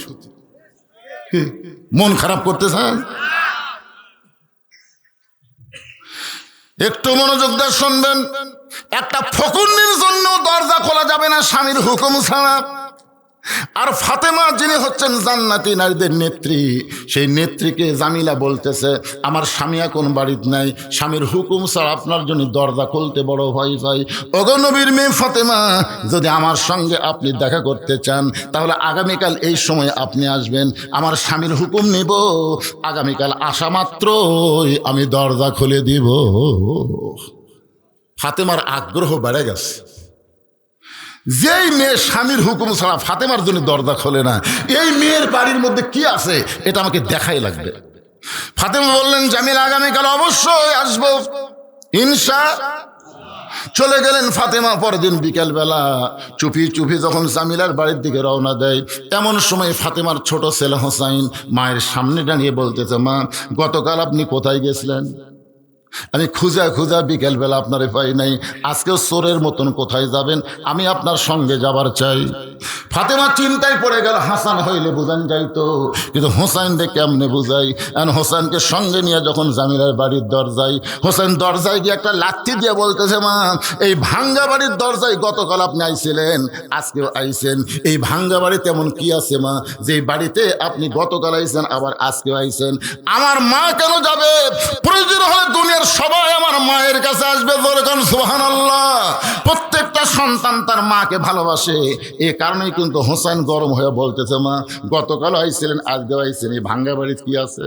মন খারাপ করতেছেন? একটু মনোযোগ দিয়ে শুনবেন, একটা ফকুন্নির জন্য দরজা খোলা যাবে না স্বামীর হুকুম ছাড়া। আর ফাতেমা যিনি হচ্ছেন জান্নাতি নারীদের নেত্রী, সেই নেত্রীকে জামিলা বলতেছে, আমার স্বামী এখন বাড়িতে নাই, স্বামীর হুকুম ছাড়া আপনার জন্য দরজা খুলতে বড় ভয় পাই। ওগো নবীর মেয়ে ফাতেমা, যদি আমার সঙ্গে আপনি দেখা করতে চান তাহলে আগামীকাল এই সময় আপনি আসবেন, আমার স্বামীর হুকুম নিব, আগামীকাল আসা মাত্রই আমি দরজা খুলে দিব। ফাতেমার আগ্রহ বেড়ে গেছে। যেই মেয়ে স্বামীর হুকুম ছাড়া ফাতেমার জন্য দরজা খোলে না, এই মেয়ের বাড়ির মধ্যে কি আছে এটা আমাকে দেখাই লাগবে। ফাতেমা বললেন, জামিল আগামীকাল অবশ্যই আসবো ইনশা। চলে গেলেন ফাতেমা। পরদিন বিকেলবেলা চুপি চুপি যখন জামিলার বাড়ির দিকে রওনা দেয়, এমন সময় ফাতেমার ছোট ছেলে হোসাইন মায়ের সামনে দাঁড়িয়ে বলতেছে, মা গতকাল আপনি কোথায় গেছিলেন? আমি খুঁজা খুঁজা বিকেলবেলা আপনারে পাই নাই, আজকেও চোরের মতন কোথায় যাবেন? আমি আপনার সঙ্গে যাবার চাই। ফাতেমা চিন্তায় পড়ে গেল, হাসান হইলে বুঝান যাইতো, কিন্তু হোসাইনকে কেমনে বুঝাই? আর হোসাইনকে সঙ্গে নিয়ে যখন জামিলার বাড়ির দরজায়, হোসেন দরজায় গিয়ে একটা লাঠি দিয়ে বলতেছে, মা এই ভাঙ্গা বাড়ির দরজায় গতকাল আপনি আইছিলেন, আজকেও আইছেন, এই ভাঙ্গা বাড়িতে এমন কি আছে মা যে বাড়িতে আপনি গতকাল আইছেন আবার আজকেও আইছেন? আমার মা কেন যাবে? প্রয়োজন হলে দুনিয়ার সবাই আমার মায়ের কাছে আসবে, বলছেন সুবহানাল্লাহ। প্রত্যেকটা সন্তান তার মাকে ভালোবাসে, এ কারণেই কিন্তু হোসেন গরম হয়ে বলতেছে, মা গতকাল আইছিলেন আজকেও আইছেন, এই ভাঙ্গা বাড়িতে কি আছে?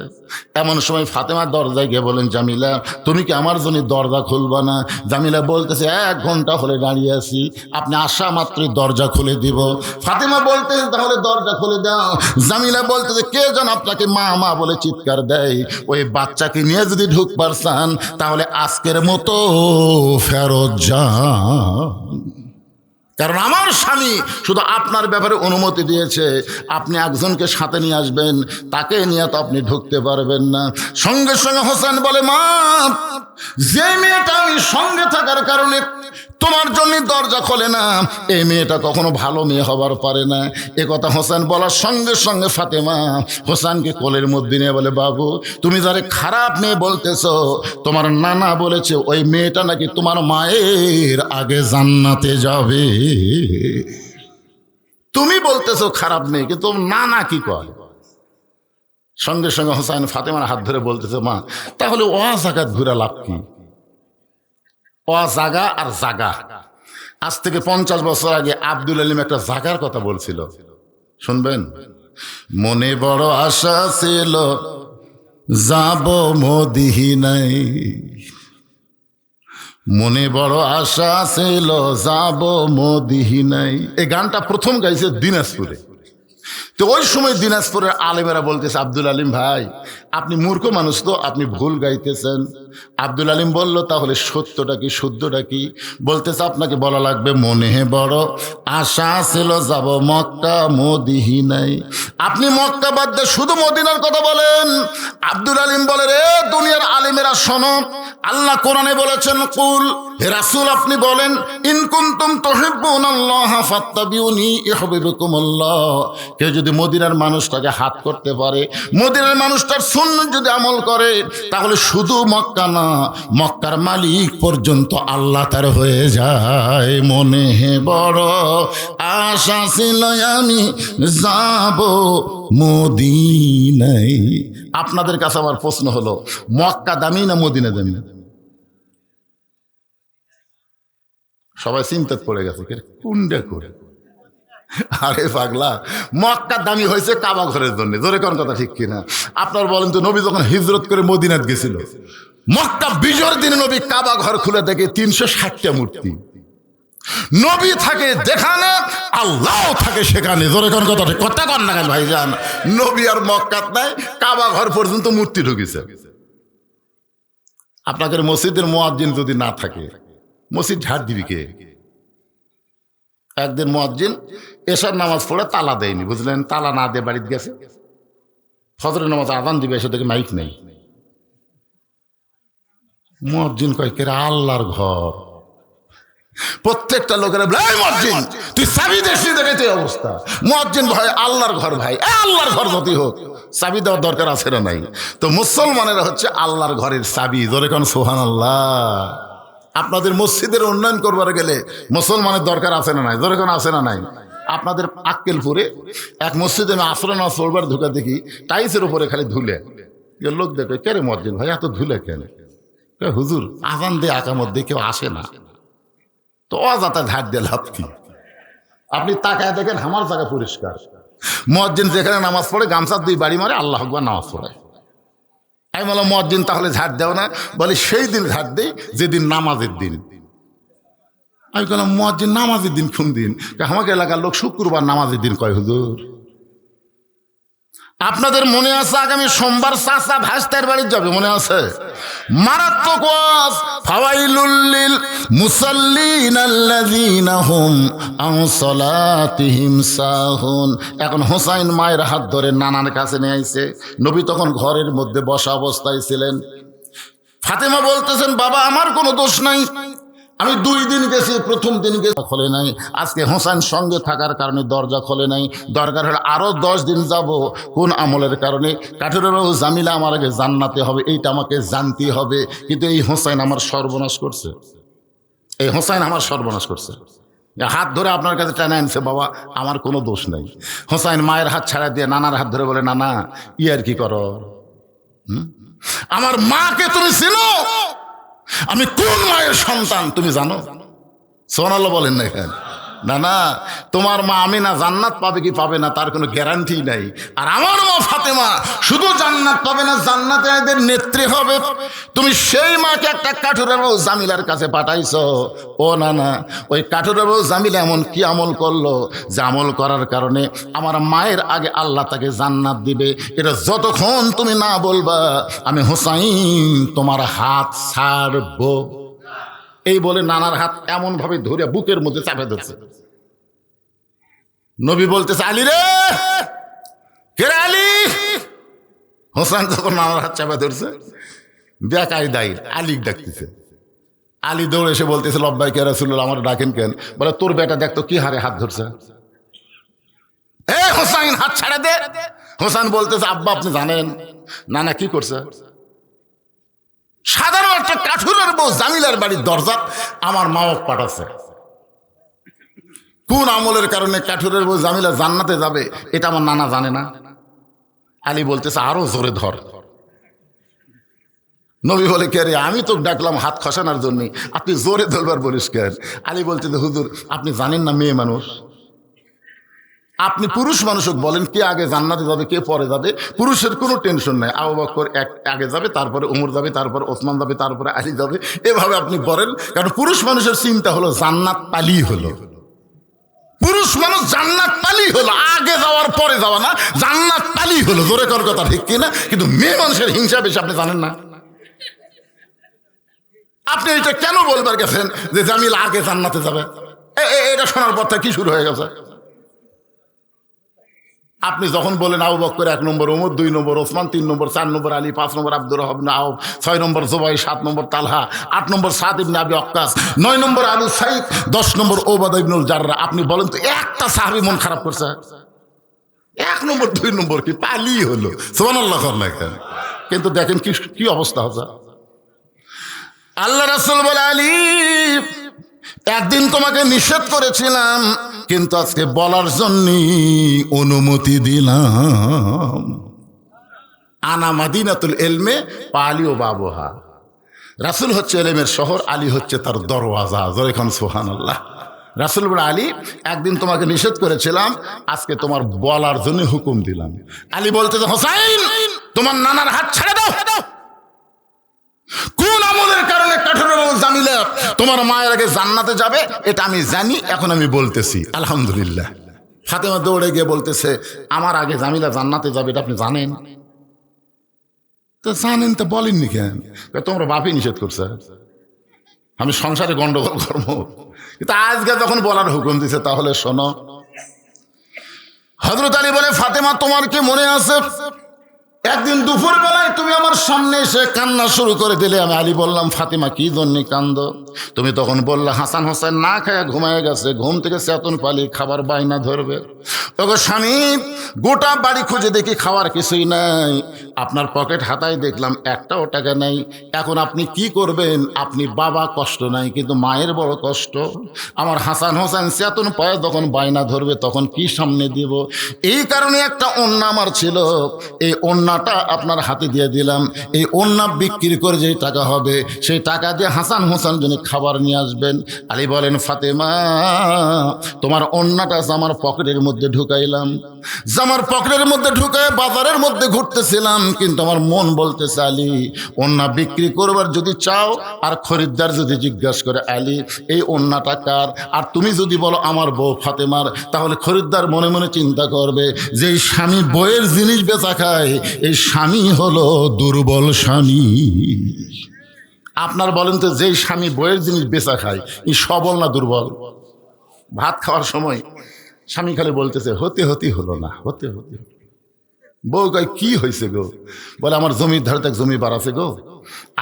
এমন সময় ফাতেমার দরজায় গিয়ে বলেন, জামিলা তুমি কি আমার জন্য দরজা খুলবা না? জামিলা বলতেছে, 1 ঘন্টা হলে দাঁড়িয়ে আছি, আপনি আসা মাত্রই দরজা খুলে দিব। ফাতেমা বলতেছে, তাহলে দরজা খুলে দাও। জামিলা বলতেছে, কে যেন আপনাকে মা মা বলে চিৎকার দেয়, ওই বাচ্চাকে নিয়ে যদি ঢুকবার চান তাহলে আজকের মতো ফেরত যান, কারণ আমার স্বামী শুধু আপনার ব্যাপারে অনুমতি দিয়েছে, আপনি একজনকে সাথে নিয়ে আসবেন, তাকে নিয়ে তো আপনি ঢুকতে পারবেন না। সঙ্গে সঙ্গে হোসেন বলে, মা যে মেয়েটা আমি সঙ্গে থাকার কারণে তোমার জন্য দরজা খোলে না, এই মেয়েটা কখনো ভালো মেয়ে হবার পারে না। এ কথা হোসেন বলার সঙ্গে সঙ্গে ফাতেমা হোসেনকে কোলের মধ্যে নিয়ে বলে, বাবু তুমি যারে খারাপ মেয়ে বলতেছ, তোমার নানা বলেছে ওই মেয়েটা নাকি তোমার মায়ের আগে জান্নাতে যাবে। তুমি বলতেছো খারাপ মেয়ে, কিন্তু নানা কি কয়? সঙ্গে সঙ্গে হোসেন ফাতেমার হাত ধরে বলতেছে, মা তাহলে জাগাত ঘুরা লাভ কি? জাগা আর জাগা, আজ থেকে 50 বছর আগে আব্দুল আলিম একটা জাগার কথা বলছিল, শুনবেন? মনে বড় আশা ছিল যাব মদিনায়, মনে বড় আশা ছিল যাব মদিনায়। এই গানটা প্রথম গাইছে দিনাজপুরে। তো ওই সময় দিনাজপুরের আলেমেরা বলতেছে, আব্দুল আলিম ভাই আপনি মূর্খ মানুষ, তো আপনি ভুল গাইতেছেন। আব্দুল আলিম বলল, তাহলে সত্যটা কি শুদ্ধটা কি? বলতেছে, আপনাকে বলা লাগবে, মনে বড় আশা ছিল যাব মক্কা মদিনায়। আপনি মক্কা বাদ দিয়ে শুধু মদিনার কথা বলেন। আব্দুল আলিম বলে, রে দুনিয়ার আলিমেরা শোনো, আল্লাহ কোরআনে বলেছেন, কুল হে রাসূল আপনি বলেন, ইন কুনতুম তুহিব্বুনাল্লাহ ফাত্তাবিউনি ইউহিব্বুকুমুল্লাহ, কেউ যদি যদি মদিনার মানুষটাকে হাত করতে পারে, মদিনার মানুষটার সুন্নাত যদি আমল করে, তাহলে শুধু মক্কা না, মক্কার মালিক পর্যন্ত আল্লাহ তার হয়ে যায়। মনে বড় আশা ছিল আমি যাব মদিনায়। আপনাদের কাছে আমার প্রশ্ন হলো, মক্কা দামি না মদিনা দামি? সবাই চিন্তাত পড়ে গেছে, কোনটা করে? আরে পাগলা, মক্কা দামি হয়েছে কাবা ঘরের জন্য। জোরে কোন কথা ঠিক কিনা? আপনার বলেন তো, নবী যখন হিজরত করে মদিনাত গেছিল, মক্কা বিজয়ের দিনে নবী কাবা ঘর খুলে দেখে 360টা মূর্তি। নবী থাকে যেখানে, আল্লাহ থাকে সেখানে। জোরে কোন কথা ঠিক কথা কন না কেন ভাইজান? নবী আর মক্কাত নাই, কাবা ঘর পর্যন্ত মূর্তি ঢুকেছে। আপনাদের মসজিদের মুয়াজ্জিন যদি না থাকে, মসজিদ ঝাড় দিবি কে? একদিন মুয়াজ্জিন এশার নামাজ পড়ে তালা দেয়নি, বুঝলেন? তালা না দিয়ে বাড়িতে গেছে, ফজরের নামাজ আযান দিবে, এসে দেখে মাইক নেই। মুয়াজ্জিন কয়, কে আল্লাহর ঘর। প্রত্যেকটা লোকেরা মুয়াজ্জিন তুই চাবি দেশি দেখে অবস্থা। মুয়াজ্জিন ভাই আল্লাহর ঘর, ভাই আল্লাহর ঘর যতই হোক চাবি দেওয়ার দরকার আছে না নাই? তো মুসলমানেরা হচ্ছে আল্লাহর ঘরের চাবি। ধরে কোন সুবহানাল্লাহ। আপনাদের মসজিদের উন্নয়ন করবার গেলে মুসলমানের দরকার আছে না নাই? ধরে কোন আছে না নাই? আপনাদের আক্কেলপুরে এক মসজিদে আমি আসর নামাজ পড়বার ঢুকে দেখি টাইসের উপরে খালি ধুলে। লোক দেখে, কে রে মুয়াজ্জিন ভাই এত ধুলে কেন? হুজুর আযান দিয়ে আকামত দিয়ে কেউ আসে না, তো অযথা ঝাড় দিয়ে লাভ কি? আপনি তাকায় দেখেন আমার জায়গা পরিষ্কার। মুয়াজ্জিন যেখানে নামাজ পড়ে গামছা দুই বাড়ি মারে, আল্লাহু আকবার নামাজ পড়ে। আমি বললাম, মুয়াজ্জিন তাহলে ঝাড় দেও না? বলে সেই দিন ঝাড় দেই যেদিন নামাজের দিন। আমি বললাম, মুয়াজ্জিন নামাজের দিন কোন দিন? আমাকে এলাকার লোক শুক্রবার নামাজের দিন কয়। হুজুর আপনাদের মনে আছে আগামী সোমবার চাচা ভাস্তার বাড়ি যাবে, মনে আছে? মারাত্মক ওয়াজ, ফাওয়াইলুল লিল মুসাল্লিন আল্লাযীনা হুম আন সালাতিহিম সাহুন। এখন হোসাইন মায়ের হাত ধরে নানার কাছে নিয়ে আইছে। নবী তখন ঘরের মধ্যে বসা অবস্থায় ছিলেন। ফাতেমা বলতেছেন, বাবা আমার কোনো দোষ নাই, আমি 2 দিন গেছি, প্রথম দিন গেছি খোলে নাই, আজকে হোসেন সঙ্গে থাকার কারণে দরজা খোলে নাই, দরকার হলে আরো 10 দিন যাব। কোন আমলের কারণে? কাঠুরের বাবু জামিলা আমার আগে জান্নাতে হবে, এইটা আমাকে জানতে হবে। কিন্তু এই হোসেন আমার সর্বনাশ করছে, এই হোসেন আমার সর্বনাশ করছে। হাত ধরে আপনার কাছে টেনে আনছে, বাবা আমার কোনো দোষ নাই। হোসেন মায়ের হাত ছাড়া দিয়ে নানার হাত ধরে বলে, নানা ইয়ার কি করো? আমার মাকে তুমি চিনো? আমি কোন মায়ের সন্তান তুমি জানো? সুবহানাল্লাহ বলেন না এখানে? না না, তোমার মা আমিনা জান্নাত পাবে কি পাবে না তার কোনো গ্যারান্টি নাই। আর আমার মা ফাতেমা শুধু জান্নাত পাবে না, জান্নাতে এদের নেত্রী হবে। তুমি সেই মাকে একটা কাঠুরের বউ জামিলার কাছে পাঠাইছো। ও না না, ওই কাঠুরের বউ জামিলা এমন কি আমল করলো যে আমল করার কারণে আমার মায়ের আগে আল্লাহ তাকে জান্নাত দিবে। এটা যতক্ষণ তুমি না বলবা, আমি হোসাইন তোমার হাত ছাড়বো। এই বলে নানার হাত এমন ভাবে ধরে বুকের মধ্যে চাপে ধরছে। নবী বলতেছে, আলী রে, কে রে আলী? হোসেন যখন নানার হাত চাপে ধরছে, বেকায়দায় আলী ডাকতেছে। আলী দৌড়ে এসে বলতেছে, লব্বাইক ইয়া রাসূলুল্লাহ, আমার ডাকেন কেন? বলে, তোর বেটা দেখতো কি হারে হাত ধরছে। হোসেন হাত ছাড়া দে। হোসেন বলতেছে, আব্বা আপনি জানেন নানা কি করছে? সাধারণ একটা কাঠুরের বউ জামিলার বাড়ির দরজা আমার মা বাপ পাঠাচ্ছে। কোন আমলের কারণে কাঠুরের বউ জামিলা জান্নাতে যাবে এটা আমার নানা জানে না? আলী বলতেছে, আরো জোরে ধর। নবী বলে, কে রে? আমি তো ডাকলাম হাত খসানোর জন্য, আপনি জোরে ধরবার বলিস কেন? আলী বলতেছে, হুজুর আপনি জানেন না মেয়ে মানুষ, আপনি পুরুষ মানুষ বলেন কে আগে জান্নাতে যাবে কে পরে যাবে, পুরুষের কোনো টেনশন নাই। আবু বকর আগে যাবে, তারপরে ওমর যাবে, তারপরে ওসমান যাবে, তারপরে আলী যাবে, এভাবে আপনি বলেন। কারণ পুরুষ মানুষের চিন্তা হলো জান্নাত পালি হলো, পুরুষ মানুষ জান্নাত পালি হলো, আগে যাওয়ার পরে যাওয়া না, জান্নাত পালি হলো। জোরে কর কথা ঠিক কিনা? কিন্তু মেয়ে মানুষের হিংসা বেশি, আপনি জানেন না? আপনি এটা কেন বলবার গেছেন যে জামিল আগে জান্নাতে যাবে? এটা শোনার পর থেকে কি শুরু হয়ে গেছে? আপনি যখন বলেন আবু বকর 1 নম্বর, ওমর 2 নম্বর, ওসমান 3 নম্বর, 4 নম্বর আলী, 5 নম্বর আব্দুর রহমান আউফ, 6 নম্বর জুবাই, 7 নম্বর তালহা, 8 নম্বর সাদ ইবনে আবি ওয়াক্কাস, 9 নম্বর আবু সাঈদ, 10 নম্বর উবাদা ইবনুল জাররাহ, আপনি বলেন তো একটা সাহাবী মন খারাপ করছে? 1 নম্বর 2 নম্বর কি পালি হলো, সুবহানাল্লাহ না কেন? কিন্তু দেখেন কি কি অবস্থা হচ্ছে। আল্লাহ রাসূল বলে, আলী একদিন তোমাকে নিষেধ করেছিলাম, কিন্তু আজকে বলার জন্য অনুমতি দিলাম। আনা মাদিনাতুল ইলমে পালি ও বাবুহা। রাসূল হচ্ছে ইলমের শহর, আলী হচ্ছে তার দরওয়াজা। জোরে খান সুবহানাল্লাহ। রাসূল বলে, আলী একদিন তোমাকে নিষেধ করেছিলাম, আজকে তোমার বলার জন্য হুকুম দিলাম। আলী বলতে, হোসাইন তোমার নানার হাত ছেড়ে দাও। কোন আমলের কারণে 18 জামিলা তোমার মায়ের আগে জান্নাতে যাবে এটা আমি জানি, এখন আমি বলতেছি আলহামদুলিল্লাহ। ফাতেমা দৌড়ে গিয়ে বলতেছে, আমার আগে জামিলা জান্নাতে যাবে এটা আপনি জানেন? তো জানেন তো বলেননি কেন? তোমরা বাপই নিষেধ করছে, আমি সংসারে গন্ডগোল করবো। কিন্তু আজকে যখন বলার হুকুম দিছে তাহলে শোনো। হযরত আলী বলে, ফাতেমা তোমার কি মনে আছে একদিন দুপুর বেলায় তুমি আমার সামনে এসে কান্না শুরু করে দিলে? আমি আলী বললাম, ফাতেমা কি জন্য কান্দ? তুমি তখন বললে, হাসান হোসেন না খায় ঘুমায় গেছে, ঘুম থেকে চেতন পালি খাবার বাইনা ধরবে। তখন স্বামী গোটা বাড়ি খুঁজে দেখি খাওয়ার কিছুই নাই, আপনার পকেট হাতায় দেখলাম 1টাও টাকা নাই। এখন আপনি কি করবেন? আপনি বাবা কষ্ট নাই, কিন্তু মায়ের বড় কষ্ট। আমার হাসান হোসেন চেতন পায়ে যখন বাইনা ধরবে তখন কি সামনে দিব? এই কারণে একটা ওন্না আমার ছিল, এই ওন্নাটা আপনার হাতে দিয়ে দিলাম। এই ওন্না বিক্রি করে যে টাকা হবে সেই টাকা দিয়ে হাসান হোসেন জন্য খাবার নিয়ে আসবেন। আলী বলেন, ফাতেমা তোমার ওন্নাটা জামার পকেটের মধ্যে ঢুকাইলাম, জামার পকেটের মধ্যে ঢুকায় বাজারের মধ্যে ঘুরতেছিলাম, কিন্তু আমার মন বলতেছে, আলী ওন্না বিক্রি করবার যদি চাও আর খরিদ্দার যদি জিজ্ঞাসা করে, আলী এই ওন্নাটা কার, আর তুমি যদি বলো আমার বউ ফাতেমার, তাহলে খরিদ্দার মনে মনে চিন্তা করবে যে এই স্বামী বইয়ের জিনিস বেচা খায়, এই স্বামী হলো দুর্বল স্বামী। আপনার বলেন তো, যেই স্বামী বইয়ের জিনিস বেচা খায় এই সবল না দুর্বল? ভাত খাওয়ার সময় স্বামী খালি বলতেছে, হতে হতে হলো না, হতে হতে। বউ কয়, কি হয়েছে গো? বলে, আমার জমির ধারে এক জমিবার আছে গো,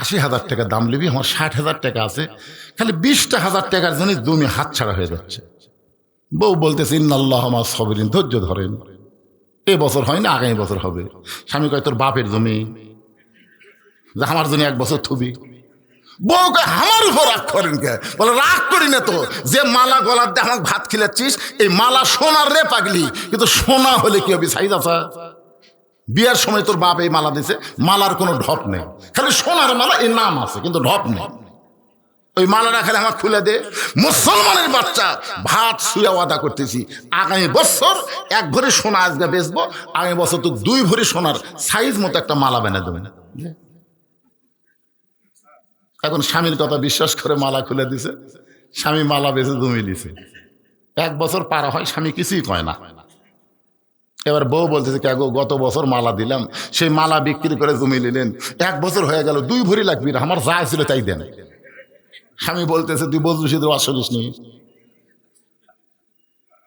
80,000 টাকা দাম নিবি, আমার 60,000 টাকা আছে, খালি 20,000 টাকার জন্য জমি হাত ছাড়া হয়ে যাচ্ছে। বউ বলতেছে, ইন্নাল্লাহ মা সাবিরিন, ধৈর্য ধরেন, এ বছর হয় না আগামী বছর হবে। স্বামী কয়, তোর বাপের জমি, যে আমার জন্য 1 বছর থুবি। বউ কয়, আমার উপর রাগ করেন কে? বলে, রাগ করি না তো, যে মালা গলার দিয়ে আমাকে ভাত খিলাচ্ছিস, এই মালা সোনার রে পাগলি, কিন্তু সোনা হলে কি হবে? সাইজ আছে? বিয়ার সময় তোর বাপ এই মালা দিছে, মালার কোনো ঢপ নেই, খালি সোনার মালা, এই নাম আছে কিন্তু ঢপ নেই। ওই মালাটা খালি আমার খুলে দে। মুসলমানের বাচ্চা, ভাত শুয়ে ওয়াদা করতেছি, আগামী বছর 1 ভরি সোনা আজকে বেচবো, আগামী বছর তো 2 ভরি সোনার সাইজ মতো একটা মালা বেনে দেবেন। এখন স্বামীর কথা বিশ্বাস করে মালা খুলে দিছে, স্বামী মালা বেচে জমি দিছে। 1 বছর পার হয়, স্বামী কিছুই কয় না। এবার বউ বলতেছে, কে গো, গত বছর মালা দিলাম, সেই মালা বিক্রি করে জমি নিলেন, 1 বছর হয়ে গেল, 2 ভরি লাগবে, আমার যা ছিল তাই দেন। স্বামী বলতেছে, তুই বজলুসিদ ওয়াজ করিস নি?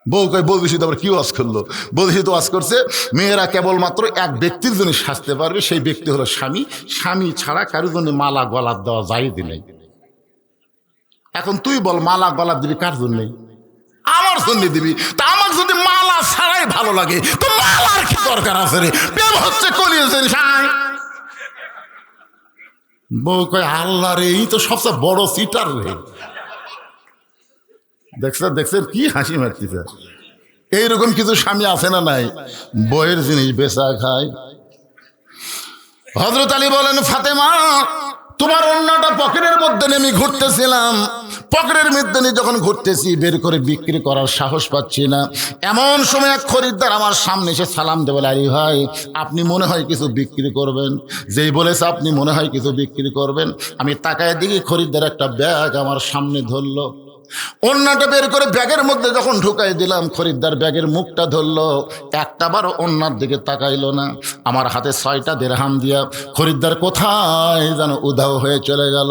বউ কয়, বজলুসিদ আবার কি ওয়াজ করলো? বজলুসিদ ওয়াজ করছে, মেয়েরা কেবলমাত্র এক ব্যক্তির জন্য সাজতে পারবে, সেই ব্যক্তি হলো স্বামী, স্বামী ছাড়া কারোর জন্য মালা গলার দেওয়া যায় দিলে। এখন তুই বল, মালা গলার দিবি কার জন্য? আমার জন্য দিবি। তা আমার যদি মালা ছাড়াই ভালো লাগে, তো মালার কি দরকার আছে রে? প্রেম হচ্ছে কলিয়েছেন সাই। বউ কয়, আল্লাহ রে, এই তো সবচেয়ে বড় সিটার রে। দেখছেন কি হাসি মারতেছে? এইরকম কিছু স্বামী আছে না নাই, বইয়ের জিনিস বেচা খায়। হযরত আলী বলেন, ফাতেমা তোমার ওন্নাটা পকেটের মধ্যে নেমে ঘুরতেছিলাম, পকেটের মধ্যে নিয়ে যখন ঘুরতেছি, বের করে বিক্রি করার সাহস পাচ্ছি না। এমন সময় এক খরিদ্দার আমার সামনে এসে সালাম দেবে, আলী ভাই আপনি মনে হয় কিছু বিক্রি করবেন? যেই বলেছে আপনি মনে হয় কিছু বিক্রি করবেন, আমি তাকায় দিকে খরিদ্দার একটা ব্যাগ আমার সামনে ধরলো, ওন্নাটা বের করে ব্যাগের মধ্যে যখন ঢুকাই দিলাম, খরিদ্দার ব্যাগের মুখটা ধরলো, একটাবারও ওন্নার দিকে তাকাইলো না। আমার হাতে 6টা দিরহাম দিয়া খরিদ্দার কোথায় যেন উধাও হয়ে চলে গেল।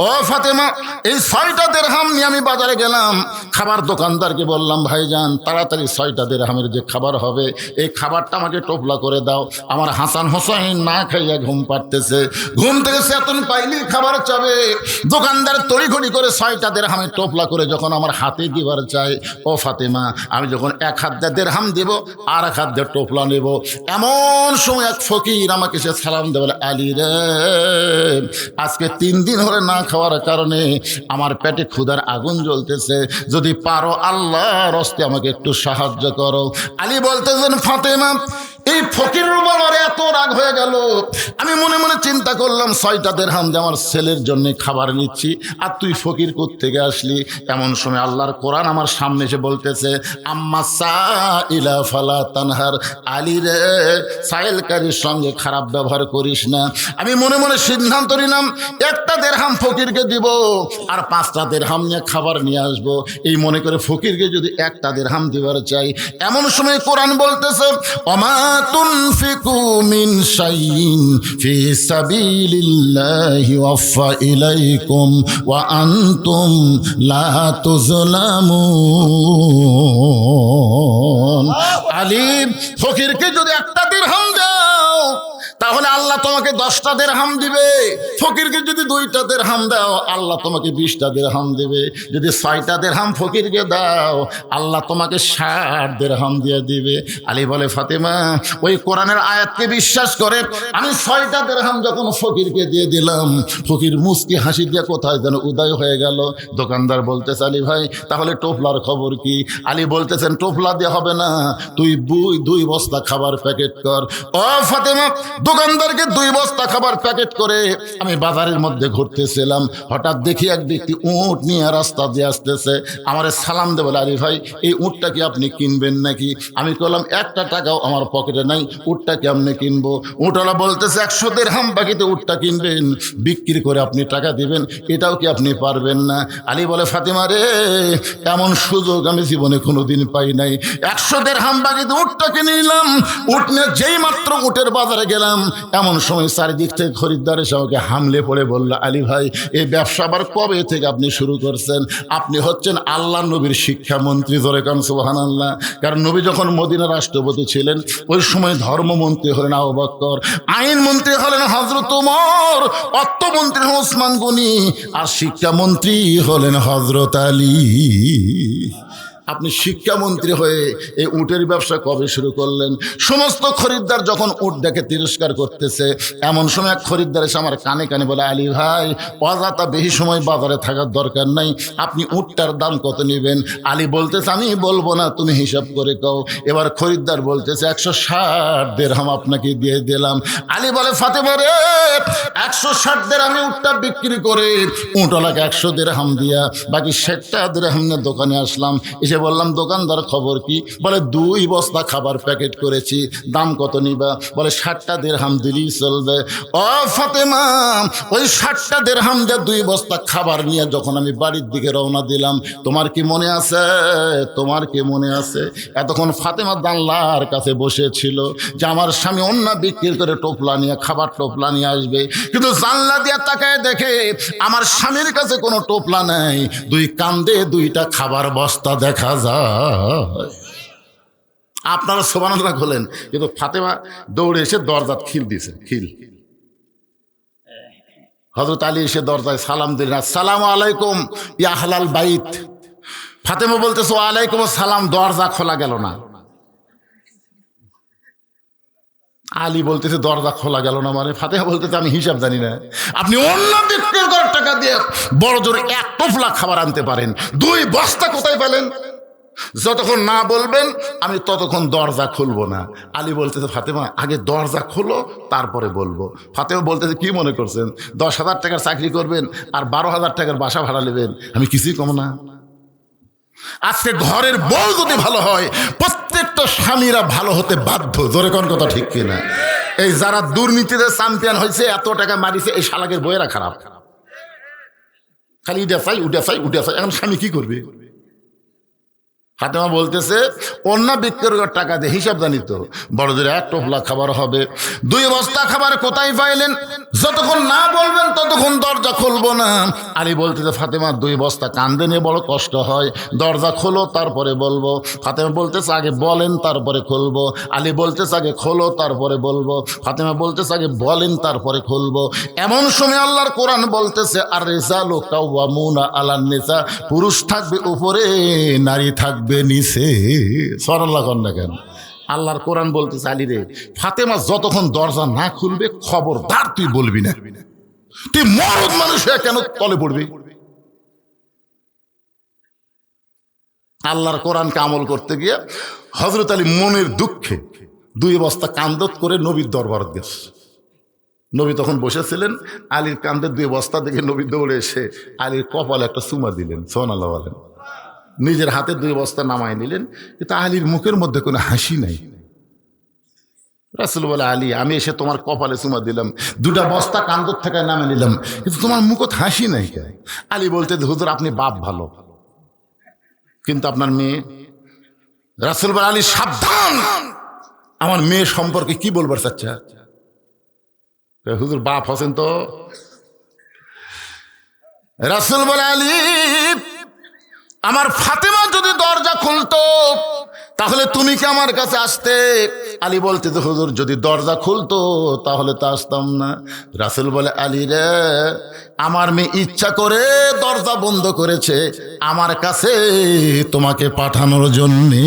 ও ফাতেমা, এই 6টা দিরহাম নিয়ে আমি বাজারে গেলাম, খাবার দোকানদারকে বললাম, ভাইজান তাড়াতাড়ি 6টা দিরহামের যে খাবার হবে, এই খাবারটা আমাকে টোপলা করে দাও। আমার হাসান হোসেন না খাইয়া ঘুম পাড়তেছে, ঘুম থেকে চেতন পাইলি খাবার চাবে। দোকানদার তড়িঘড়ি করে 6টা দিরহামের টোপলা করে তুলে যখন আমার হাতে দিবার চাই, ও ফাতেমা আমি যখন এক হাত দিয়ে দেড়হাম দিব আর এক হাত দিয়ে টোপলা নেব, এমন সময় এক ফকির আমাকে সে সালাম দেবে, বলে আলী রে আজকে 3 দিন হলে না খাওয়ার কারণে আমার পেটে ক্ষুধার আগুন জ্বলতেছে, যদি পারো আল্লাহর হস্তে আমাকে একটু সাহায্য করো। আলী বলতেছেন ফাতেমা এই ফকির আমার এত রাগ হয়ে গেল, আমি মনে মনে চিন্তা করলাম 6টা দেড়হাম দিয়ে আমার ছেলের জন্য খাবার নিচ্ছি, আর তুই ফকির কোত্থেকে আসলি। এমন সময় আল্লাহর কোরআন আমার সামনে এসে বলতেছে আম্মা সাইলা ফালা তানহার, আলী রে সাইলকারীর সঙ্গে খারাপ ব্যবহার করিস না। আমি মনে মনে সিদ্ধান্ত নিলাম 1টা দেড়হাম ফকিরকে দিব আর 5টা দেড়হাম নিয়ে খাবার নিয়ে আসবো, এই মনে করে ফকিরকে যদি 1টা দেড়হাম দিবার চাই। এমন সময় কোরআন বলতেছে ওমা তুনফিকু মিন শাইইন ফি সাবিলিল্লাহি ওয়াফা ইলাইকুম ওয়া আনতুম লা তুযলামুন। আলী ফকিরকে যদি 1টা দিরহাম দাও তাহলে আল্লাহ তোমাকে 10টা দিরহাম দিবে, ফকিরকে যদি 2টা দিরহাম দাও আল্লাহ তোমাকে 20টা দিরহাম দিবে, যদি 6টা দিরহাম ফকিরকে দাও আল্লাহ তোমাকে 60 দিরহাম দিয়ে দিবে। আলী বলে ফাতেমা ওই কোরআনের আয়াতকে বিশ্বাস করে আমি 6টা দিরহাম যখন ফকিরকে দিয়ে দিলাম, ফকির মুস্কি হাসি দিয়ে কোথায় যেন উদয় হয়ে গেল। দোকানদার বলতেছে আলী ভাই তাহলে টোপলার খবর কি? আলী বলতেছেন টোপলা দিয়ে হবে না, তুই 2 বস্তা খাবার প্যাকেট কর। ও ফাতেমা দোকানদারকে 2 বস্তা খাবার প্যাকেট করে আমি বাজারের মধ্যে ঘুরতেছিলাম, হঠাৎ দেখি এক ব্যক্তি উট নিয়ে রাস্তা দিয়ে আসতেছে, আমারে সালাম দেবে, আলী ভাই এই উটটা কি আপনি কিনবেন নাকি? আমি বললাম 1টা টাকাও আমার পকেটে নাই, উটটা কেমনে কিনবো? উটওয়ালা বলতেছে 100 দিরহাম বাকিতে উটটা কিনবেন, বিক্রি করে আপনি টাকা দিবেন, এটাও কি আপনি পারবেন না? আলী বলে ফাতেমা রে এমন সুযোগ আমি জীবনে কোনোদিন পাই নাই, 100 দিরহাম বাকিতে উটটা কিনে নিলাম। উট নিয়ে যেই মাত্র উটের বাজারে গেলাম এমন সময় চারিদিক থেকে খরিদ্দার এসে আমাকে হামলে পড়ে বলল আলী ভাই এই ব্যবসা আবার কবে থেকে আপনি শুরু করছেন? আপনি হচ্ছেন আল্লাহ নবীর শিক্ষামন্ত্রী, ধরে কান সুবহানাল্লাহ। কারণ নবী যখন মদিনার রাষ্ট্রপতি ছিলেন ওই সময় ধর্মমন্ত্রী হলেন আবু বকর, আইনমন্ত্রী হলেন হযরত ওমর, অর্থমন্ত্রী হলেন ওসমান গনি, আর শিক্ষামন্ত্রী হলেন হযরত আলী। আপনি শিক্ষামন্ত্রী হয়ে এই উটের ব্যবসা কবে শুরু করলেন? সমস্ত খরিদ্দার যখন উট দেখে তিরস্কার করতেছে এমন সময় এক খরিদ্দার এসে আমার কানে কানে বলে আলী ভাই অযথা বেশি সময় বাজারে থাকার দরকার নাই, আপনি উটটার দাম কত নেবেন? আলী বলতেছে আমি বলবো না, তুমি হিসাব করে কও। এবার খরিদ্দার বলতেছে 160 দিরহাম আপনাকে দিয়ে দিলাম। আলী বলে ফাতেমা রে 160 দিরহামে উটটা বিক্রি করে উটওয়ালাকে 100 দিরহাম দিয়া বাকি 60টা দিরহাম নিয়ে দোকানে আসলাম, এসে বললাম দোকানদার খবর কি? বলে 2 বস্তা খাবার প্যাকেট করেছি, দাম কত নিবা? বলে 60টা দিরহাম দিলেই চলবে। ও ফাতেমা ওই 60টা দিরহাম দিয়ে 2 বস্তা খাবার নিয়ে যখন আমি বাড়ির দিকে রওনা দিলাম, তোমার কি মনে আছে? তোমার কি মনে আছে এতক্ষণ ফাতেমা জানলার কাছে বসেছিল যে আমার স্বামী অন্য বিক্রি করে টোপলা নিয়ে খাবার টোপলা নিয়ে আসবে, কিন্তু জানলা দিয়ে তাকায় দেখে আমার স্বামীর কাছে কোনো টোপলা নাই, 2 কান্দে 2টা খাবার বস্তা দেখা যায়। আপনারা সুবহানাল্লাহ বলেন, কিন্তু ফাতেমা দৌড়ে এসে দরজা খিল দিছে, খিল। হযরত আলী এসে দরজায় সালাম দিলেন, আসসালামু আলাইকুম ইয়া আহলাল বাইত। ফাতেমা বলতেছে ওয়া আলাইকুম আসসালাম, দরজা খোলা গেল না। আলী বলতেছে দরজা খোলা গেল না মানে? ফাতেমা বলতেছে আমি হিসাব জানি না, আপনি অন্য বিক্রি করার টাকা দিয়ে বড় জোরে 1 টোপলা খাবার আনতে পারেন, 2 বস্তা কোথায় পেলেন? যতক্ষণ না বলবেন আমি ততক্ষণ দরজা খুলবো না। আলী বলতেছে ফাতেমা আগে দরজা খোলো তারপরে বলবো। ফাতেমা বলতেছে কি মনে করছেন 10,000 টাকার চাকরি করবেন আর 12,000 টাকার বাসা ভাড়া নেবেন, আমি কিছুই কম না? আজকে ঘরের বউ যদি ভালো হয় প্রত্যেকটা স্বামীরা ভালো হতে বাধ্য, জোরে কোন কথা ঠিক কিনা? এই যারা দুর্নীতিতে চ্যাম্পিয়ন হয়েছে, এত টাকা মারিছে, এই শালাকের বউয়েরা খারাপ, খালি উঠে চাই উঠে চাই উঠে চাই। এখন স্বামী কি করবে? ফাতেমা বলতেছে অন্যা বিক্রি করার টাকা দিয়ে হিসাব জানি তো, বড়দের 1 টোপলা খাবার হবে। 2 বস্তা খাবার কোথায় পাইলেন? যতক্ষণ না বলবেন ততক্ষণ দরজা খুলবো না। আলী বলতেছে ফাতেমা 2 বস্তা কান্দে নিয়ে বড় কষ্ট হয়, দরজা খোলো তারপরে বলবো। ফাতেমা বলতেছে আগে বলেন তারপরে খুলবো। আলী বলতেছে আগে খোলো তারপরে বলবো। ফাতেমা বলতেছে আগে বলেন তারপরে খুলবো। এমন সময় আল্লাহর কোরআন বলতেছে আর রিজালু কাওয়ামুনা আলান নিসা, পুরুষ থাকবে উপরে, নারী থাকবে নিচে। সুবহানাল্লাহ কন না কেন? আল্লাহর কোরআন বলতেছে আলী রে, ফাতেমা যতক্ষণ দরজা না খুলবে খবরদার তুই বলবি না, তুই মরদ মানুষ হয়ে কেন তলে পড়বি? আল্লাহর কোরআনকে আমল করতে গিয়ে হযরত আলী মনের দুঃখে 2 বস্তা কান্দত করে নবীর দরবারে গেছে। নবী তখন বসেছিলেন, আলীর কান্দে 2 বস্তা দেখে নবী দৌড়ে এসে আলীর কপালে একটা চুমা দিলেন। সুবহানাল্লাহ বলেন। নিজের হাতে 2 বস্তা নামায় নিলেন, কিন্তু আলীর মুখের মধ্যে কোনো হাসি নাই। রাসূল বলে আলী, আমি এসে তোমার কপালে চুমা দিলাম, 2টা বস্তা কান্দর থেকে নামে নিলাম, কিন্তু তোমার মুখত হাসি নাই কেন? আলী বলতে হুজুর আপনি বাপ ভালো, কিন্তু আপনার মেয়ে। রাসূল বলে আলী সাবধান, আমার মেয়ে সম্পর্কে কি বলবার চাচ্ছা? হুজুর বাপ হোসেন তো। রাসূল বলে আলী, আমার ফাতেমা যদি দরজা খুলতো তাহলে তুমি কি আমার কাছে আসতে? আলী বলতে তো হুজুর যদি দরজা খুলতো তাহলে তো আসতাম না। রাসূল বলে আলী রে, আমার মেয়ে ইচ্ছা করে দরজা বন্ধ করেছে আমার কাছে তোমাকে পাঠানোর জন্যে।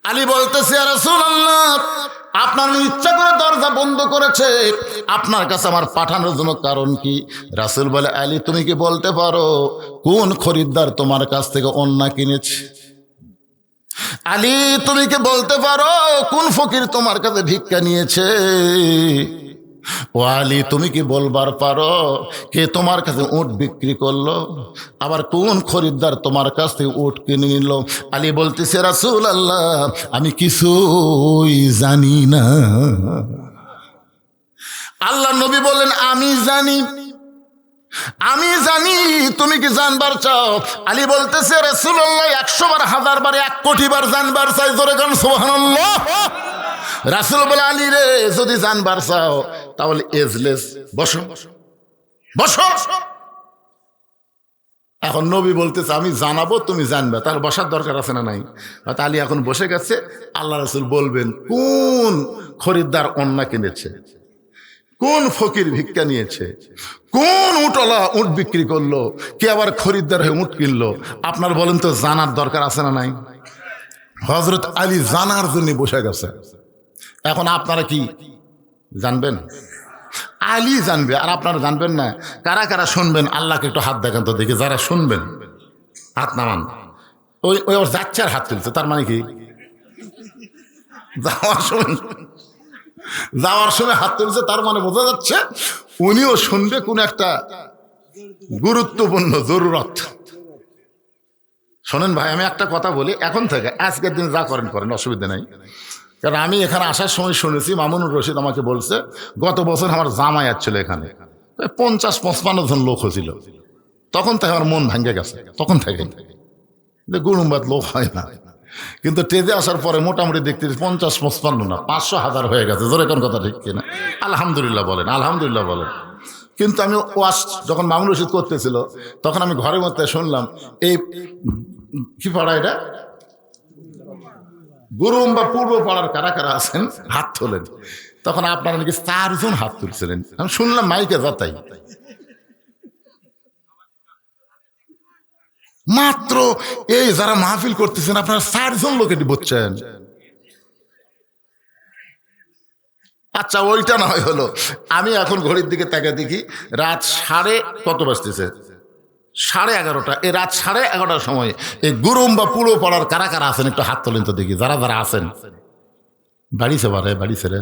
আলী বলতেছে ইয়া রাসূলুল্লাহ, আপনার ইচ্ছা করে দরজা বন্ধ করেছে, আপনার কাছে আমার পাঠানোর জন্য কারণ কি? রাসূল বলে আলী, তুমি কি বলতে পারো কোন খরিদ্দার তোমার কাছ থেকে অন্না কিনেছে? আলী, তুমি কি বলতে পারো কোন ফকির তোমার কাছে ভিক্ষা নিয়েছে? ও আলী, তুমি কি বলবার পারো কে তোমার কাছে উট বিক্রি করলো? আবার কোন খরিদ্দার তোমার কাছ থেকে উট কিনে নিল? আলী বলতেছে রাসূলুল্লাহ, আমি কিছুই জানি না। আল্লাহ নবী বললেন আমি জানি, আমি জানি, তুমি কি জানবার চাও? আলী বলতেছে রাসূলুল্লাহ 100 বার 1000 বার 1 কোটি বার জানবার চাই। জোরে গান সুবহানাল্লাহ। রাসূল বলে আলী রে, যদি জানবার চাও তাহলে এজলেস বসো, বসো। এখন নবী বলতেছে আমি জানাবো, তুমি জানবে, তার বসার দরকার আছে না নাই? আলী এখন বসে গেছে। আল্লাহ রাসূল বলবেন কোন খরিদ্দার অন্না কিনেছে, কোন ফকির ভিক্ষা নিয়েছে, কোন উটলা উট বিক্রি করলো, কে আবার খরিদ্দার হয়ে উট কিনলো। আপনার বলেন তো জানার দরকার আছে না নাই? হযরত আলী জানার জন্য বসে গেছে। এখন আপনারা কি জানবেন? আলী জানবে আর আপনারা জানবেন না। কারা কারা শুনবেন আল্লাহকে একটু হাত দেখান তো দেখি। যারা শুনবেন হাত নামান। ওই ওই ওর যাচ্ছে আর হাত তুলছে, তার মানে কি যাওয়ার সময় হাত তুলছে, তার মানে বোঝা যাচ্ছে উনিও শুনবে কোন একটা গুরুত্বপূর্ণ জরুরত। শোনেন ভাই, আমি একটা কথা বলি, এখন থেকে আজকের দিন যা করেন করেন, অসুবিধা নাই। কারণ আমি এখানে আসার সময় শুনেছি, মামুনুর রশিদ আমাকে বলছে গত বছর আমার জামাই আসছিল এখানে, 50-55 জন লোক হয়েছিল। তখন থেকে আমার মন ভাঙ্গে গেছে, তখন থেকে গুরুম্বাদ লোক হয় না। কিন্তু টেজে আসার পরে মোটামুটি দেখতে 50-55 না 500-1000 হয়ে গেছে। জোরে কোন কথা ঠিক কিনা? আলহামদুলিল্লাহ বলেন, আলহামদুলিল্লাহ বলেন। কিন্তু আমি ওয়াজ যখন মামুন রশিদ করতেছিল তখন আমি ঘরের মধ্যে শুনলাম এই কি পাড়া এটা, গুরুম বা পূর্ব পাড়ার কারা কারা আছেন হাত তোলেন। তখন আপনারা নাকি 4 জন হাত তুলছিলেন, আমি শুনলাম মাইকে যাতাই। মাত্র এই যারা মাহফিল করতেছেন আপনারা 4 জন লোক এটি বুঝছেন। আচ্ছা ওইটা না হয় হলো, আমি এখন ঘড়ির দিকে তাকে দেখি রাত কত বাজতেছে 11:30। এই রাত 11:30টার সময় এই গুরুম বা পুরো পাড়ার কারা কারা আছেন একটু হাত তোলেন তো দেখি। যারা যারা আছেন বাড়িছে বারে বাড়িছে রে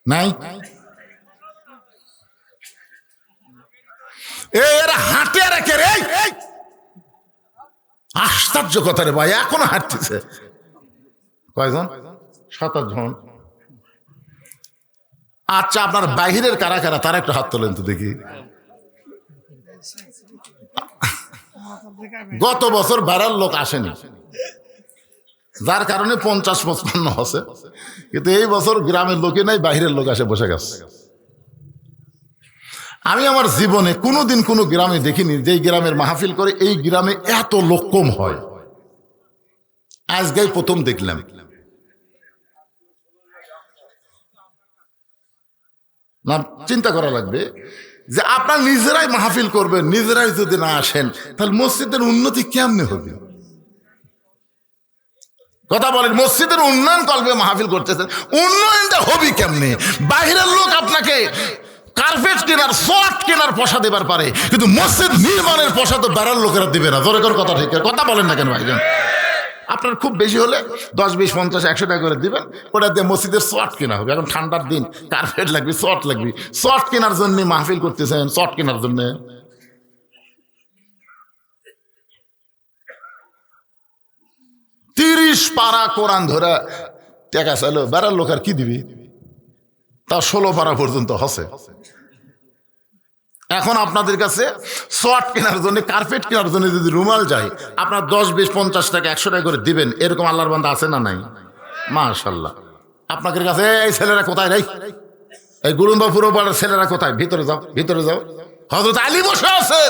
নাই, এরা হাঁটে রেখে রে, আশ্চর্য কথা রে ভাই, এখনো হাঁটতেছে। কয়জন? 7-8 জন। আচ্ছা আপনার বাহিরের কারা কারা তারা একটু হাত তোলেন তো দেখি। গত বছর বেড়ার লোক আসেনি, যার কারণে 50-55 হচ্ছে, কিন্তু এই বছর গ্রামের লোকে নাই, বাহিরের লোক আসে বসে গেছে। আমি আমার জীবনে কোনোদিন কোনো গ্রামে দেখিনি যে গ্রামের মাহফিল করে এই গ্রামে এত লোক কম হয়, আজকেই প্রথম দেখলাম। না, চিন্তা করা লাগবে যে আপনার নিজেরাই মাহফিল করবেন, নিজেরাই যদি না আসেন তাহলে মসজিদের উন্নতি কেমনে হবে? কথা বলেন, মসজিদের উন্নয়ন করবে, মাহফিল করতেছেন, উন্নয়নটা হবে কেমনে? বাহিরের লোক আপনাকে কার্পেট কেনার, শর্ট কেনার পয়সা দেবার পারে, কিন্তু মসজিদ নির্মাণের পয়সা তো বেড়ার লোকেরা দিবে না। জোরে করে কথা ঠিক কথা বলেন না কেন ভাইজান? আপনার খুব বেশি হলে 10, 20, 50, 100 টাকা করে দিবেন, ওটা দিয়ে মসজিদের শর্ট কেনা হবে। এখন ঠান্ডার দিন, কার্পেট লাগবে, শর্ট লাগবে, শর্ট কেনার জন্য মাহফিল করতেছেন, শর্ট কেনার জন্য। 30 পারা কোরআন ধরে টাকা চাইলো, বেড়ার লোক আর কি দিবি? তা 16 পারা পর্যন্ত হসে। এখন আপনাদের কাছে শর্ট কেনার জন্য, কার্পেট কেনার জন্য যদি রুমাল যায়, আপনার 10, 20, 50 টাকা, 100 টাকা করে দিবেন, এরকম আল্লাহর বান্দা আছে না নাই? মাশাআল্লাহ। আপনাদের কাছে এই ছেলেরা কোথায় রে? এই গুরুম্বাপুর পাড়ার ছেলেরা কোথায়? ভিতরে যাও, ভিতরে যাও। হযরত আলী বসে আছে,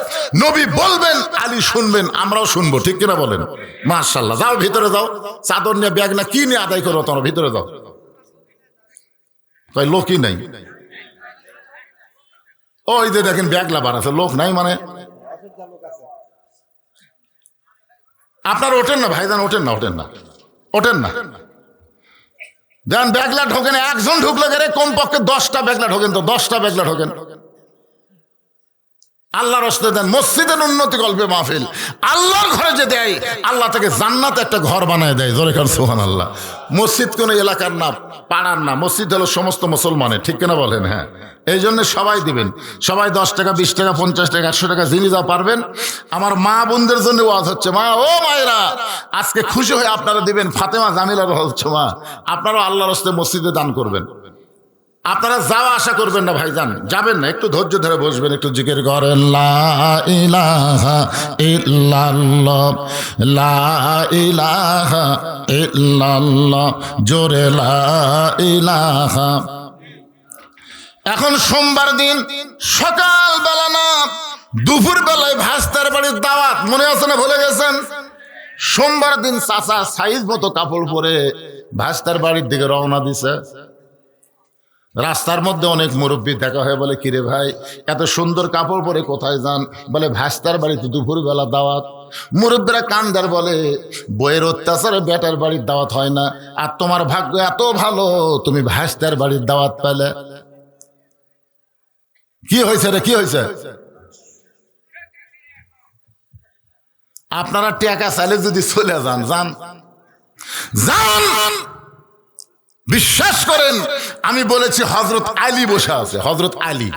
নবী বলবেন, আলী শুনবেন, আমরাও শুনবো, ঠিক কিনা বলেন? মাশাআল্লাহ। যাও ভিতরে যাও, চাদর নিয়ে, ব্যাগ না কি নিয়ে আদায় করো তোমরা, ভিতরে যাও। তাই লোকই নাই। ওই যে দেখেন ব্যাগলা বার আছে, লোক নাই মানে? আপনার ওঠেন না ভাইজান, ওঠেন না, ওঠেন না, ওঠেন না। দেন ব্যাগলা ঢোকেন, একজন ঢুকলে গেলে কমপক্ষে 10টা ব্যাগলা ঢোকেন, তো 10টা ব্যাগলা ঢোকেন। আল্লাহর রাস্তায় দেন, মসজিদের উন্নতি গল্পে মাহফিল। আল্লাহর ঘরে যে দেয়, আল্লাহ থেকে জান্নাতে একটা ঘর বানায় দেয়। জোরে কার সুবহানাল্লাহ। মসজিদ কোনো এলাকার না, পাড়ার না, মসজিদ হলো সমস্ত মুসলমানের, ঠিক কিনা বলেন? হ্যাঁ, এই জন্য সবাই দিবেন, সবাই 10 টাকা, 20 টাকা, 50 টাকা, 100 টাকা, যিনি যা পারবেন। আমার মা বোনদের জন্য ওয়াজ হচ্ছে, মা ও মায়েরা আজকে খুশি হয়ে আপনারা দিবেন। ফাতেমা জামিলার হচ্ছে, মা আপনারাও আল্লাহর রাস্তায় মসজিদে দান করবেন। আপনারা যাওয়া আশা করবেন না ভাইজান, যাবেন না, একটু ধৈর্য ধরে বসবেন, একটু জিকির করেন, লা ইলাহা ইল্লাল্লাহ, লা ইলাহা ইল্লাল্লাহ, জোরে লা ইলাহা। এখন সোমবার দিন সকাল বেলা না, দুপুর বেলায় ভাস্তার বাড়ির দাওয়াত, মনে আছে না? ভুলে গেছেন? সোমবার দিন চাচা সাইজ মতো কাপড় পরে ভাস্তার বাড়ির দিকে রওনা দিছে। রাস্তার মধ্যে অনেক মুরব্বী দেখা হয়, বলে কিরে ভাই এত সুন্দর কাপড় পরে কোথায় যান? বলে ভাস্তার বাড়িতে দুপুর বেলা দাওয়াত। মুরব্বীরা কান্দার বলে, বইয়ের অত্যাচারে বেটার বাড়ির দাওয়াত হয় না, আর তোমার ভাগ্য এত ভালো তুমি ভাস্তার বাড়ির দাওয়াত পেলে। কি হয়েছে রে, কি হয়েছে? আপনারা টাকা চাইলে যদি চলে যান, যান যান, বিশ্বাস করেন আমি বলেছি, হযরত আলী বসে আছে, হযরত আলী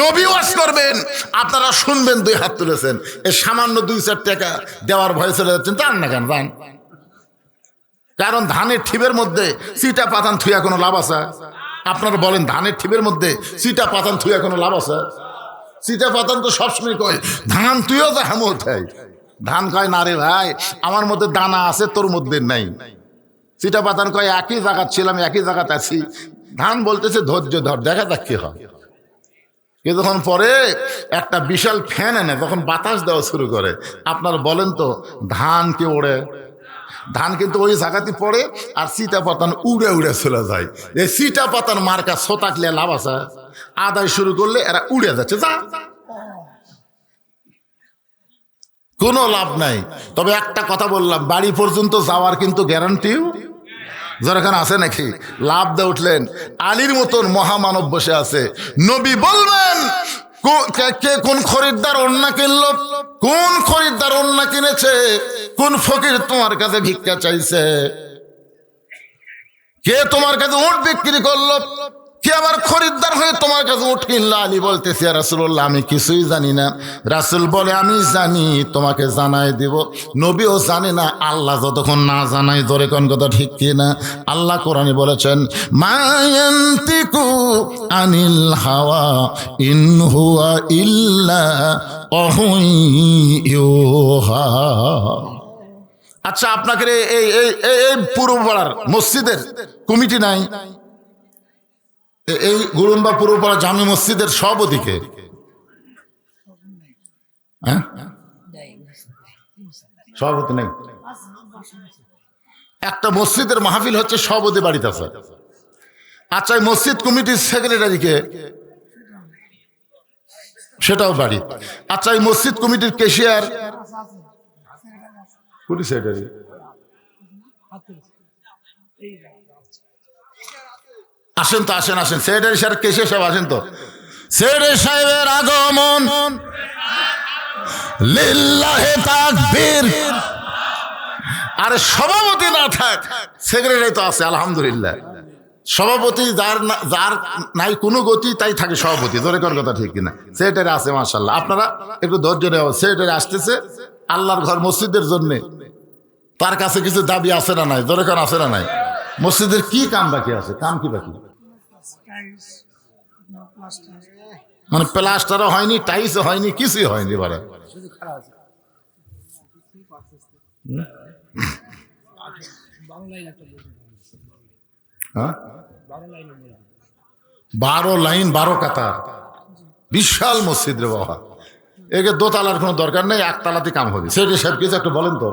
নবী ওয়াজ করবেন, আপনারা শুনবেন, 2 হাত তুলেছেন, এই সামান্য 2-4 টাকা দেওয়ার ভয়ে চলে যাচ্ছেন। জান না কেন? যান। কারণ ধানের ঠিবের মধ্যে চিটা পাতান থুয়া কোনো লাভ আছে? আপনারা বলেন, ধানের ঠিবের মধ্যে চিটা পাতান থুয়া কোনো লাভ আছে? চিটা পাতান তো সবসময় কয় ধান তুইও যা হামল খাই, ধান কয় না রে ভাই, আমার মধ্যে দানা আছে, তোর মধ্যে নাই। চিটা পাতান কয় একই জায়গা ছিলাম, একই জায়গাতে আছি। ধান বলতেছে ধৈর্য ধর, দেখা যাক কি হয়। কিছুক্ষণ পরে একটা বিশাল ফ্যান এনে যখন বাতাস দেওয়া শুরু করে, আপনার বলেন তো ধান কি ওড়ে? ধান কিন্তু ওই জায়গাতে পড়ে, আর চিটা পাতান উড়ে উড়ে চলে যায়। এই চিটা পাতান মার্কা সোতাকলে লাভ আছে? আদায় শুরু করলে এরা উড়ে যাচ্ছে, যা কোনো লাভ নাই। তবে একটা কথা বললাম, বাড়ি পর্যন্ত যাওয়ার কিন্তু গ্যারান্টিও যেখানে আছে নাকি? লাভ দিয়ে উঠলেন, আলীর মতন মহামানব বসে আছে। নবী বলবেন, কে কোন খরিদ্দার ওন্না কিনলো, কোন খরিদ্দার ওন্না কিনেছে, কোন ফকির তোমার কাছে ভিক্ষা চাইছে, কে তোমার কাছে উট বিক্রি করলো, কি আবার খরিদ্দার হয়ে তোমার কাছে উঠ কিনলো? আলী বলতেছে ইয়া রাসূলুল্লাহ আমি কিছুই জানি না। রাসূল বলে আমি জানি, তোমাকে জানাই দিব। নবীও জানে না, আল্লাহ যতক্ষণ না জানাই। ধরে কোন কথা ঠিক কিনা? আল্লাহ কোরআনে বলেছেন মা ইয়ান্তিকু আনিল হাওয়া ইন হুয়া ইল্লা ওয়াহুন ইউহা। আচ্ছা, আপনাকে এই এই এই পূর্ব পাড়ার মসজিদের কমিটি নাই? এই গুরুম্বা পূর্বপাড়া জামি মসজিদের সভাপতিকে? হ্যাঁ, সভাপতি নেই। একটা মসজিদের মাহফিল হচ্ছে, সভাপতি বাড়িতে আছে। আচ্ছা, এই মসজিদ কমিটির সেক্রেটারিকে? সেটাও বাড়ি। আচ্ছা, এই মসজিদ কমিটির ক্যাশিয়ার? কোটি সেক্রেটারি? আসেন তো, আসেন আসেন, সেক্রেটারি সাহেব কেশে সাহেব আসেন তো। সেক্রেটারি সাহেবের আগমন, লিল্লাহে তাকবীর। আরে সভাপতি না থাক, সেক্রেটারি তো আছে আলহামদুলিল্লাহ। সভাপতি যার নাই কোনো গতি, তাই থাকে সভাপতি। ধরে কর কথা ঠিক কিনা? সেক্রেটারি আছে মাশাআল্লাহ। আপনারা একটু ধৈর্য নেওয়া। সেক্রেটারি আসতেছে আল্লাহর ঘর মসজিদের জন্য, তার কাছে কিছু দাবি আছে না নাই? ধরে কর আছে না নাই? মসজিদের কি কাম বাকি আছে? কাম কি বাকি? মানে প্লাস্টারও হয়নি, টাইলসও হয়নি, কিছুই হয়নি। বারে হ্যাঁ, 12 লাইন 12 কাতার, বিশাল মসজিদ রে বাবা। একে দোতলার কোনো দরকার নেই, একতলাতে কাম হবে। সেটা সব কিছু একটু বলেন তো।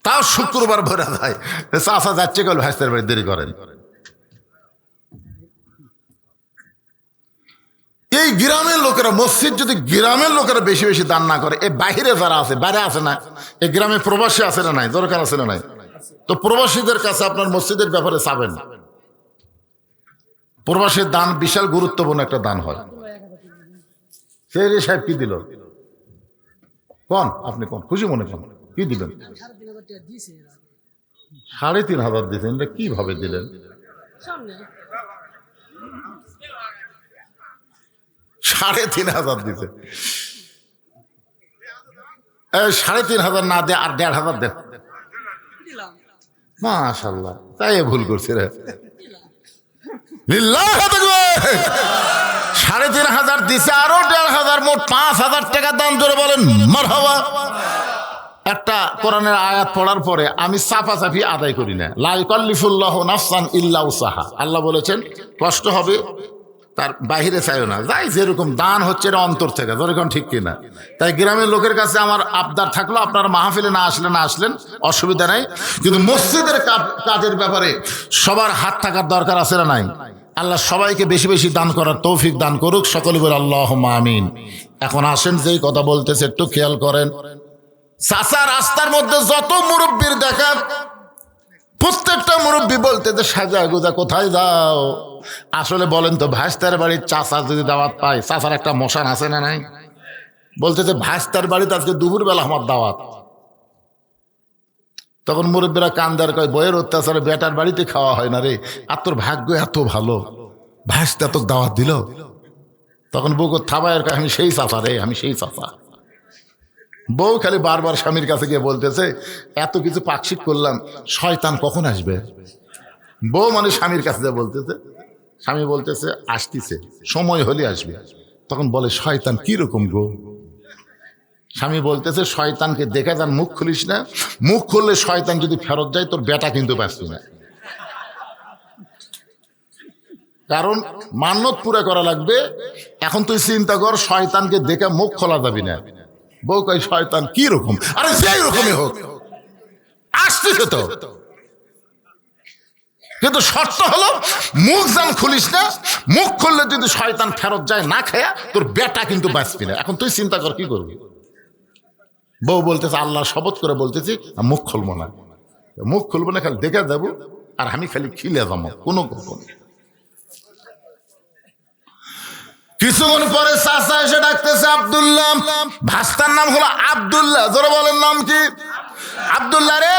তাও শুক্রবার ভরে যায়। চাষা যাচ্ছে কল ভাইস্তার বাড়ি, দেরি করেন। এই গ্রামের লোকেরা, মসজিদ যদি গ্রামের লোকেরা বেশি বেশি দান না করে, এই বাহিরে যারা আছে, বাইরে আছে না, এই গ্রামে প্রবাসী আছে না নাই? দরকার আছে না নাই? তো প্রবাসীদের কাছে আপনার মসজিদের ব্যাপারে চাবেন। প্রবাসীর দান বিশাল গুরুত্বপূর্ণ একটা দান হয়। সেই সাহেব কি দিল কোন? আপনি কোন খুশি মনে করেন কি দিবেন? 3,500 দিয়েছেন। এটা কিভাবে দিলেন? 3,500 দিতে। 3,500 না দে, আর 1,500 দেন। মাশাআল্লাহ, তাই ভুল করছে রে। 3,500 দিছে, আরো 1,500, মোট 5,000 টাকা দান। ধরে বলেন মারহাবা। একটা কোরআনের আয়াত পড়ার পরে আমি চাপাচাপি আদায় করি না। লা ইউকাল্লিফুল্লাহু নাফসান ইল্লা উসাহা। আল্লাহ বলেছেন কষ্ট হবে, তার বাহিরে চাইও না। যাই যেরকম দান হচ্ছে এটা অন্তর থেকে। যেরকম ঠিক কিনা? তাই গ্রামের লোকের কাছে আমার আবদার থাকলো, আপনার মাহফিলে না আসলেন অসুবিধা নাই, কিন্তু মসজিদের কাজের ব্যাপারে সবার হাত থাকার দরকার আছে না নাই? আল্লাহ সবাইকে বেশি বেশি দান করার তৌফিক দান করুক। সকলে বলে আল্লাহুম্মা আমিন। এখন আসেন, যেই কথা বলতেছে একটু খেয়াল করেন। চাচা রাস্তার মধ্যে যত মুরব্বীর দেখা, প্রত্যেকটা মুরব্বী বলতে যে সাজা গুজা কোথায় যাও? আসলে বলেন তো, ভাস্তার বাড়ির চাচা যদি দাওয়াত পায়, চাচার একটা মশান আছে না নাই? বলতে যে ভাস্তার বাড়িতে আজকে দুপুরবেলা আমার দাওয়াত। তখন মুরব্বীরা কান্দার কয়, বইয়ের অত্যাচারে বেটার বাড়িতে খাওয়া হয় না রে, আর তোর ভাগ্য এত ভালো, ভাস্তা তোর দাওয়াত দিল। তখন বউ থাবায়ের কয়, আমি সেই চাচা রে, আমি সেই চাচা। বউ খালি বারবার স্বামীর কাছে গিয়ে বলতেছে, এত কিছু পাকশিক করলাম, শয়তান কখন আসবে? বউ মানে স্বামীর কাছে যা বলতেছে, স্বামী বলতেছে আসতেছে, সময় হলে আসবে। তখন বলে শয়তান কিরকম গো? স্বামী বলতেছে শয়তানকে দেখে যান, মুখ খুলিস না, মুখ খুললে শয়তান যদি ফেরত যায় তোর বেটা কিন্তু ব্যস্ত না। কারণ মান্যত পুরা করা লাগবে। এখন তুই চিন্তা কর, শয়তানকে দেখে মুখ খোলা যাবি না। বউ কয় শয়তান কি রকম? আরে যেই রকমই হোক আসতেছে তো, কিন্তু শর্ত হলো মুখ যেন খুলিস না। মুখ খুললে যদি শয়তান ফেরত যায় না খায়া, তোর বেটা কিন্তু বাঁচবি না। এখন তুই চিন্তা কর কি করবি? বউ বলতেছে আল্লাহ শপথ করে বলতেছি মুখ খুলবো না, মুখ খুলবো না, খালি দেখে যাবো, আর আমি খালি খিলে যাবো কোনো রকম। কিছুক্ষণ পরে চাচা এসে ডাকতেছে আব্দুল্লাহ। ভাস্তার নাম হলো আব্দুল্লাহ। জোরে বলেন নাম কি? আব্দুল্লাহ রে,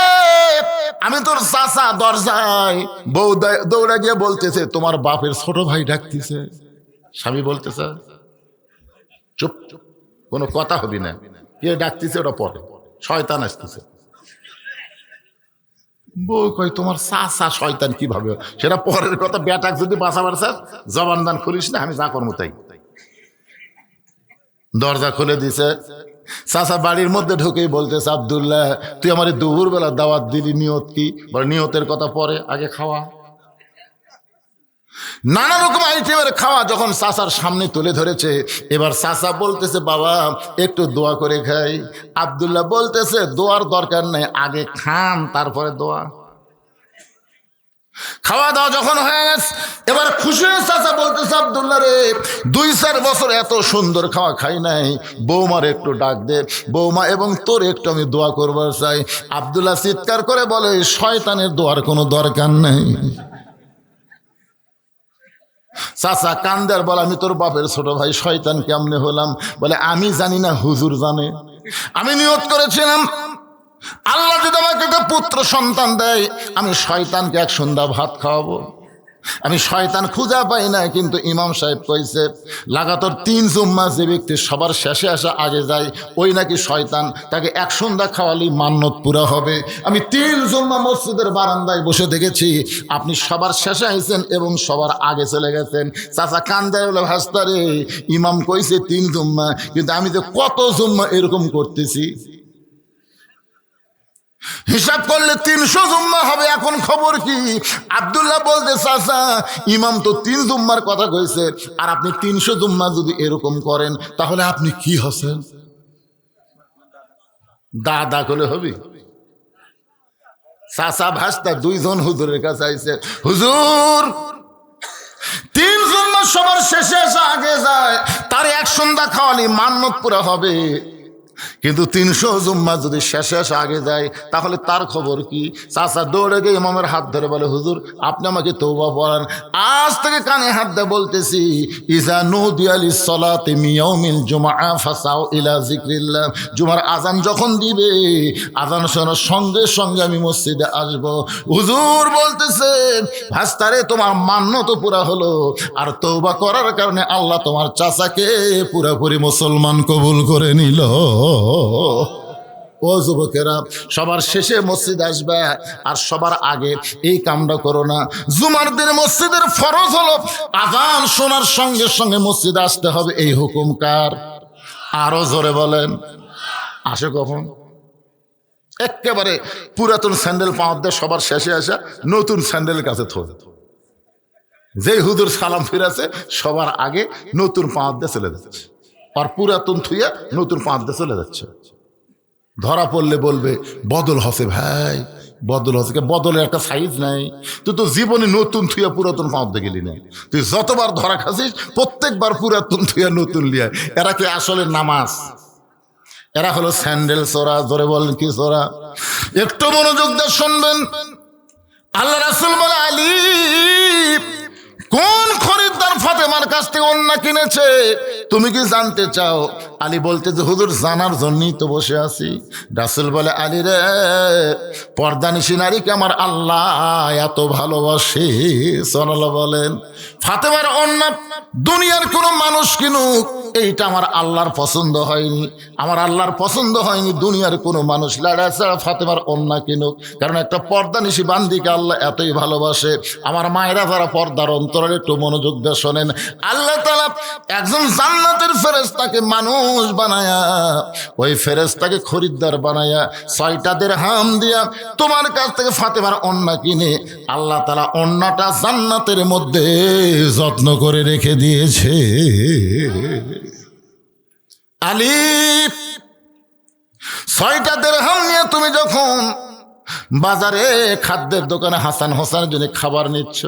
আমি তোর চাচা দরজায়, বউ দৌড়া গিয়ে বলতেছে তোমার বাপের ছোট ভাই ডাকতেছে। স্বামী বলতেছে চুপ, কোনো কথা হবি না, কে ডাকতেছে ওটা পরে, শয়তান আসতেছে। বউ কই তোমার চাচা শয়তান কিভাবে, সেটা পরের কথা, বেটাক যদি বাঁচাবার চাস জবান দান করিস না, আমি যা করবো তাই। দরজা খুলে দিছে, চাচা বাড়ির মধ্যে ঢুকেই বলতেছে আব্দুল্লাহ তুই আমার দুপুর বেলা দাওয়াত দিলি, নিয়ত কি? বলে নিয়তের কথা পরে, আগে খাওয়া। নানা রকম আইটেমের খাওয়া যখন চাচার সামনে তুলে ধরেছে, এবার চাচা বলতেছে বাবা একটু দোয়া করে খাই। আব্দুল্লাহ বলতেছে দোয়ার দরকার নেই, আগে খান তারপরে দোয়া। খাওয়া দাওয়া যখন হয়ে গেছে, এবার খুশি হয়ে চাচা বলতেছে আব্দুল্লাহ রে 2-4 বছর এত সুন্দর খাওয়া খাই নাই, বৌমার একটু ডাক দে, বৌমা এবং তোর একটু আমি দোয়া করবার চাই। আব্দুল্লাহ চিৎকার করে বলে শয়তানের দোয়ার কোনো দরকার নেই। চাচা কান্দার বলে আমি তোর বাপের ছোট ভাই, শয়তান কেমনে হলাম? বলে আমি জানি না, হুজুর জানে। আমি নিয়ত করেছিলাম আল্লাহ যদি আমাকে একটা পুত্র সন্তান দেয়, আমি শয়তানকে এক সন্ধ্যা ভাত খাওয়াবো। আমি শয়তান খুঁজা পাই না, কিন্তু ইমাম সাহেব কইছে লাগাতার 3 জুম্মা যে ব্যক্তি সবার শেষে আসা আগে যায়, ওই নাকি শয়তান, তাকে এক সন্ধ্যা খাওয়ালেই মান্নত পুরা হবে। আমি 3 জুম্মা মসজিদের বারান্দায় বসে দেখেছি, আপনি সবার শেষে আইছেন এবং সবার আগে চলে গেছেন। চাচা কান্দায় বলে ভাস্তারে ইমাম কইছে 3 জুম্মা, কিন্তু আমি তো কত জুম্মা এরকম করতেছি, হিসাব করলে 300 জুম্মা হবে। এখন খবর কি? আব্দুল্লাহ বলতে চাচা ইমাম তো 3 জুম্মার কথা কইছে, আর আপনি 300 জুম্মা যদি এরকম করেন তাহলে আপনি কি হচ্ছেন? দাদা করে হবে। চাচা ভাস্তা 2 জন হুজুরের কাছে আইছে, হুজুর 3 জুম্মা সবার শেষে এসে আগে যায়, তার এক সন্ধ্যা খাওয়ালি মান্নত পুরা হবে, কিন্তু 300 জুম্মা যদি শেষে এসে আগে যায় তাহলে তার খবর কি? চাচা দৌড়ে গিয়ে ইমামের হাত ধরে বলে হুজুর আপনি আমাকে তওবা পড়ান। আজ থেকে কানে হাত দিয়ে বলতেছি ইজা নুদিয়া লিস-সালাতি মিন ইয়াউমিল জুমআ ফাসাউ ইলা যিকরিল্লাহ, জুমার আজান যখন দিবে, আজান শোনার সঙ্গে সঙ্গে আমি মসজিদে আসব। হুজুর বলতেছে ভাস্তারে তোমার মান্যত পুরা হলো, আর তওবা করার কারণে আল্লাহ তোমার চাচাকে পুরোপুরি মুসলমান কবুল করে নিল। ও যুবকেরা, সবার শেষে মসজিদ আসবে আর সবার আগে এই কামটা করো না। জুমার দিন মসজিদের ফরজ হলো আজান শোনার সঙ্গে সঙ্গে মসজিদে আসতে হবে, এই হুকুম কার? আরো জোরে বলেন। আসে কখন? একেবারে পুরাতন স্যান্ডেল পাওয়া দিয়ে সবার শেষে আসা নতুন স্যান্ডেলের কাছে থোড়ে, যেই হুজুর সালাম ফিরাছে সবার আগে নতুন পাওয়া দিয়ে চলে যাচ্ছে, আর পুরাতন থুইয়া নতুন পাঁচ দিয়ে চলে যাচ্ছে। ধরা পড়লে বলবে বদল হসে ভাই, বদল হসে। বদলের একটা সাইজ নাই, তুই তো জীবনে নতুন থুইয়া পুরাতন পাঁচ দিয়ে গেলি না। তুই যতবার ধরা খাসিস প্রত্যেকবার পুরাতন থুইয়া নতুন লিয়া। এরা কি আসলে নামাজ? এরা হলো স্যান্ডেল চোরা। জোরে বলেন কি চোরা? একটু মনোযোগ দিয়ে শুনবেন। আল্লাহ রাসূল বলে আলী কোন খরিদ্দার ফাতেমার কাছ থেকে ওন্না কিনেছে তুমি কি জানতে চাও? আলী বলতে যে হুজুর জানার জন্যই তো বসে আছি। রাসূল বলে আলী রে, পর্দানিশী নারীকে আমার আল্লাহ এত ভালোবাসে। সুবহানাল্লাহ বলেন। ফাতেমার ওন্না দুনিয়ার কোনো মানুষ কিনুক, এইটা আমার আল্লাহর পছন্দ হয়নি। আমার আল্লাহর পছন্দ হয়নি দুনিয়ার কোনো মানুষ লাড়া ছাড়া ফাতেমার ওন্না কিনুক, কারণ একটা পর্দানিশী বান্দিকে আল্লাহ এতই ভালোবাসে। আমার মায়েরা যারা পর্দার অন্তরের একটু মনোযোগ দিয়ে শোনেন, আল্লাহ তাআলা একজন জান্নাতের ফেরেশতাকে মানুষ বানায়া, ওই ফেরেশতাকে খরিদ্দার বানায়া 6টা দিরহাম দিয়া তোমার কাছ থেকে ফাতেমার ওন্না কিনে আল্লাহ তাআলা ওন্নাটা জান্নাতের মধ্যে যত্ন করে রেখে দিয়েছে। আলী 6টা দিরহাম নিয়ে তুমি যখন বাজারে খাদ্যের দোকানে হাসান হোসেনের জন্য খাবার নিচ্ছ,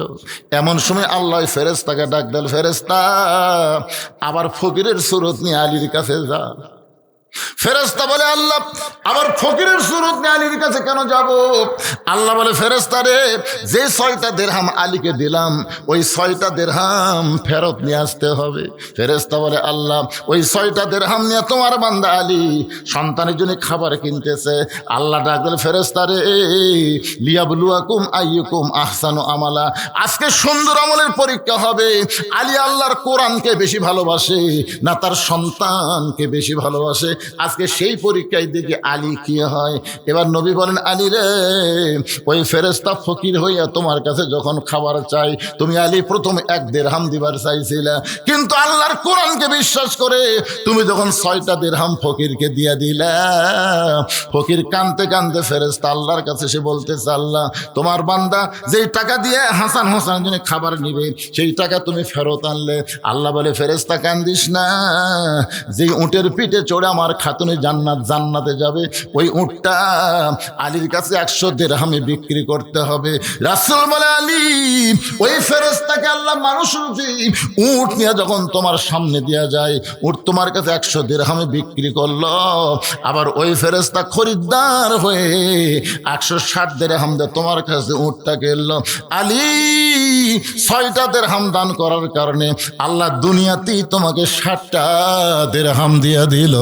এমন সময় আল্লাহ ফেরেশতাকে ডাক দেন, ফেরেশতা আবার ফকিরের সুরত নিয়ে আলীর কাছে যা। ফেরেশতা বলে আল্লাহ আবার ফকিরের সুরত নিয়ে আলীর কাছে কেন যাব? আল্লাহ বলে ফেরেশতা রে, যে 6টা দিরহাম আলীকে দিলাম ওই 6টা দিরহাম ফেরত নিয়ে আসতে হবে। ফেরেশতা বলে আল্লাহ ওই 6টা দিরহাম নিয়ে তোমার বান্দা আলী সন্তানের জন্য খাবার কিনতেছে। আল্লাহ ডাক দিল ফেরেশতা রে, লিয়াবলুয়াকুম আইয়ুকুম আহসানু আমালা, আজকে সুন্দর আমলের পরীক্ষা হবে। আলী আল্লাহর কোরআনকে বেশি ভালোবাসে না তার সন্তানকে বেশি ভালোবাসে? আজকে সেই পরীক্ষায় দিকে আলী কি হয়। এবার নবী বলেন আলী রে, ওই ফেরেশতা ফকির হইয়া তোমার কাছে যখন খাবার চাই, তুমি আলী প্রথম 1 দিরহাম দিবার চাইছিলে, কিন্তু আল্লাহর কোরআনকে বিশ্বাস করে তুমি যখন 6টা দিরহাম ফকিরকে দিয়া দিলা, ফকির কানতে কানতে ফেরেশতা আল্লাহর কাছে সে বলতেছে আল্লাহ তোমার বান্দা যেই টাকা দিয়ে হাসান হোসেনের জন্য খাবার নিবে সেই টাকা তুমি ফেরত আনলে। আল্লাহ বলে ফেরেশতা কান্দিস না, যেই উটের পিঠে চড়ে আমার খাতুনে জান্নাতে যাবে ওই উটটা আলীর কাছে 100 দিরহামে বিক্রি করতে হবে। রাসূল বলে আলী ওই ফেরেশতাকে আল্লাহ মানুষ রূপী উট নিয়ে যখন তোমার সামনে দেয়া যায়, উট তোমার কাছে 100 দিরহামে বিক্রি করলো, আবার ওই ফেরেশতা খরিদ্দার হয়ে 160 দিরহাম দিয়ে তোমার কাছে উটটাকে এলো। আলী 6টা দিরহাম দান করার কারণে আল্লাহ দুনিয়াতেই তোমাকে 60টা দিরহাম দিয়া দিল।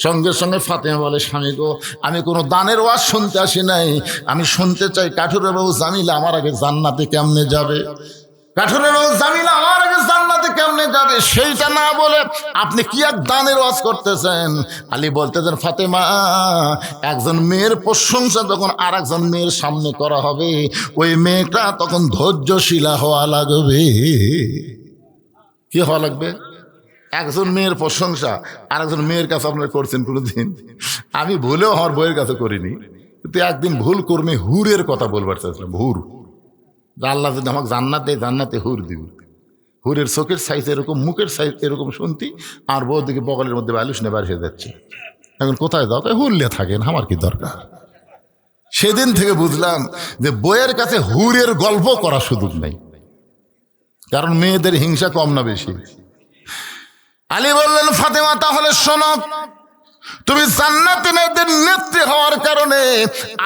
সঙ্গে সঙ্গে ফাতেমা বলে স্বামী গো, আমি কোনো দানের ওয়াজ শুনতে আসি নাই, আমি শুনতে চাই কাঠুরের বউ জামিলা আমার আগে জান্নাতে কেমনে যাবে। কাঠুরের বউ জামিলা আমার আগে জান্নাতে কেমনে যাবে সেইটা না বলে আপনি কি এক দানের ওয়াজ করতেছেন? আলী বলতেছেন ফাতেমা, একজন মেয়ের প্রশংসা যখন আর একজন মেয়ের সামনে করা হবে, ওই মেয়েটা তখন ধৈর্যশীলা হওয়া লাগবে। কি হওয়া লাগবে? একজন মেয়ের প্রশংসা আর একজন মেয়ের কাছে আপনারা করছেন কোনোদিন? আমি ভুলেও আমার বইয়ের কাছে করিনি, কিন্তু একদিন ভুল কর্মে হুরের কথা বলবার চাইছিলাম। হুর, আল্লাহ যদি আমাকে জান্নাত দেয়, জান্নাতে হুর দিব। হুরের চোখের সাইজ এরকম, মুখের সাইজ এরকম শুনতি, আর বউ দিকে বগলের মধ্যে বালুস নেবার হয়ে যাচ্ছে। এখন কোথায় যাও? হুরলে থাকেন, আমার কি দরকার? সেদিন থেকে বুঝলাম যে বইয়ের কাছে হুরের গল্প করার সুযোগ নেই, কারণ মেয়েদের হিংসা কম না বেশি। আলী বললেন ফাতেমা তাহলে শোনো, তুমি জান্নাতে নেত্রী হওয়ার কারণে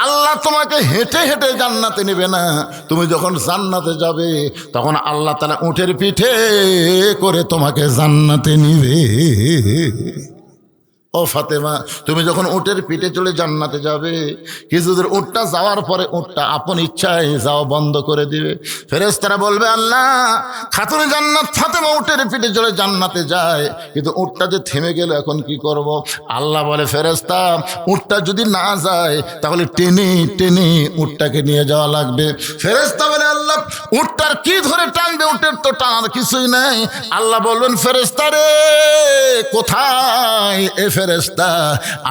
আল্লাহ তোমাকে হেঁটে হেঁটে জান্নাতে নেবে না। তুমি যখন জান্নাতে যাবে তখন আল্লাহ তাআলা উটের পিঠে করে তোমাকে জান্নাতে নিবে। ও ফাতেমা, তুমি যখন উটের পিঠে চলে জান্নাতে যাবে, কিছুদের উটটা যাওয়ার পরে উটটা আপন ইচ্ছায় যাওয়া বন্ধ করে দিবে। ফেরেশতারা বলবে আল্লাহ খাতুনে জান্নাত ফাতেমা উটের পিঠে চলে জান্নাতে যায়, কিন্তু উটটা যে থেমে গেল এখন কি করব? আল্লাহ বলে ফেরেশতা উটটা যদি না যায় তাহলে টেনে টেনে উটটাকে নিয়ে যাওয়া লাগবে। ফেরেশতা বলে আল্লাহ উটটার কি ধরে টানবে? উটের তো টানার কিছুই নাই। আল্লাহ বলবেন ফেরেশতা রে কোথায় এ ফেরেশতা?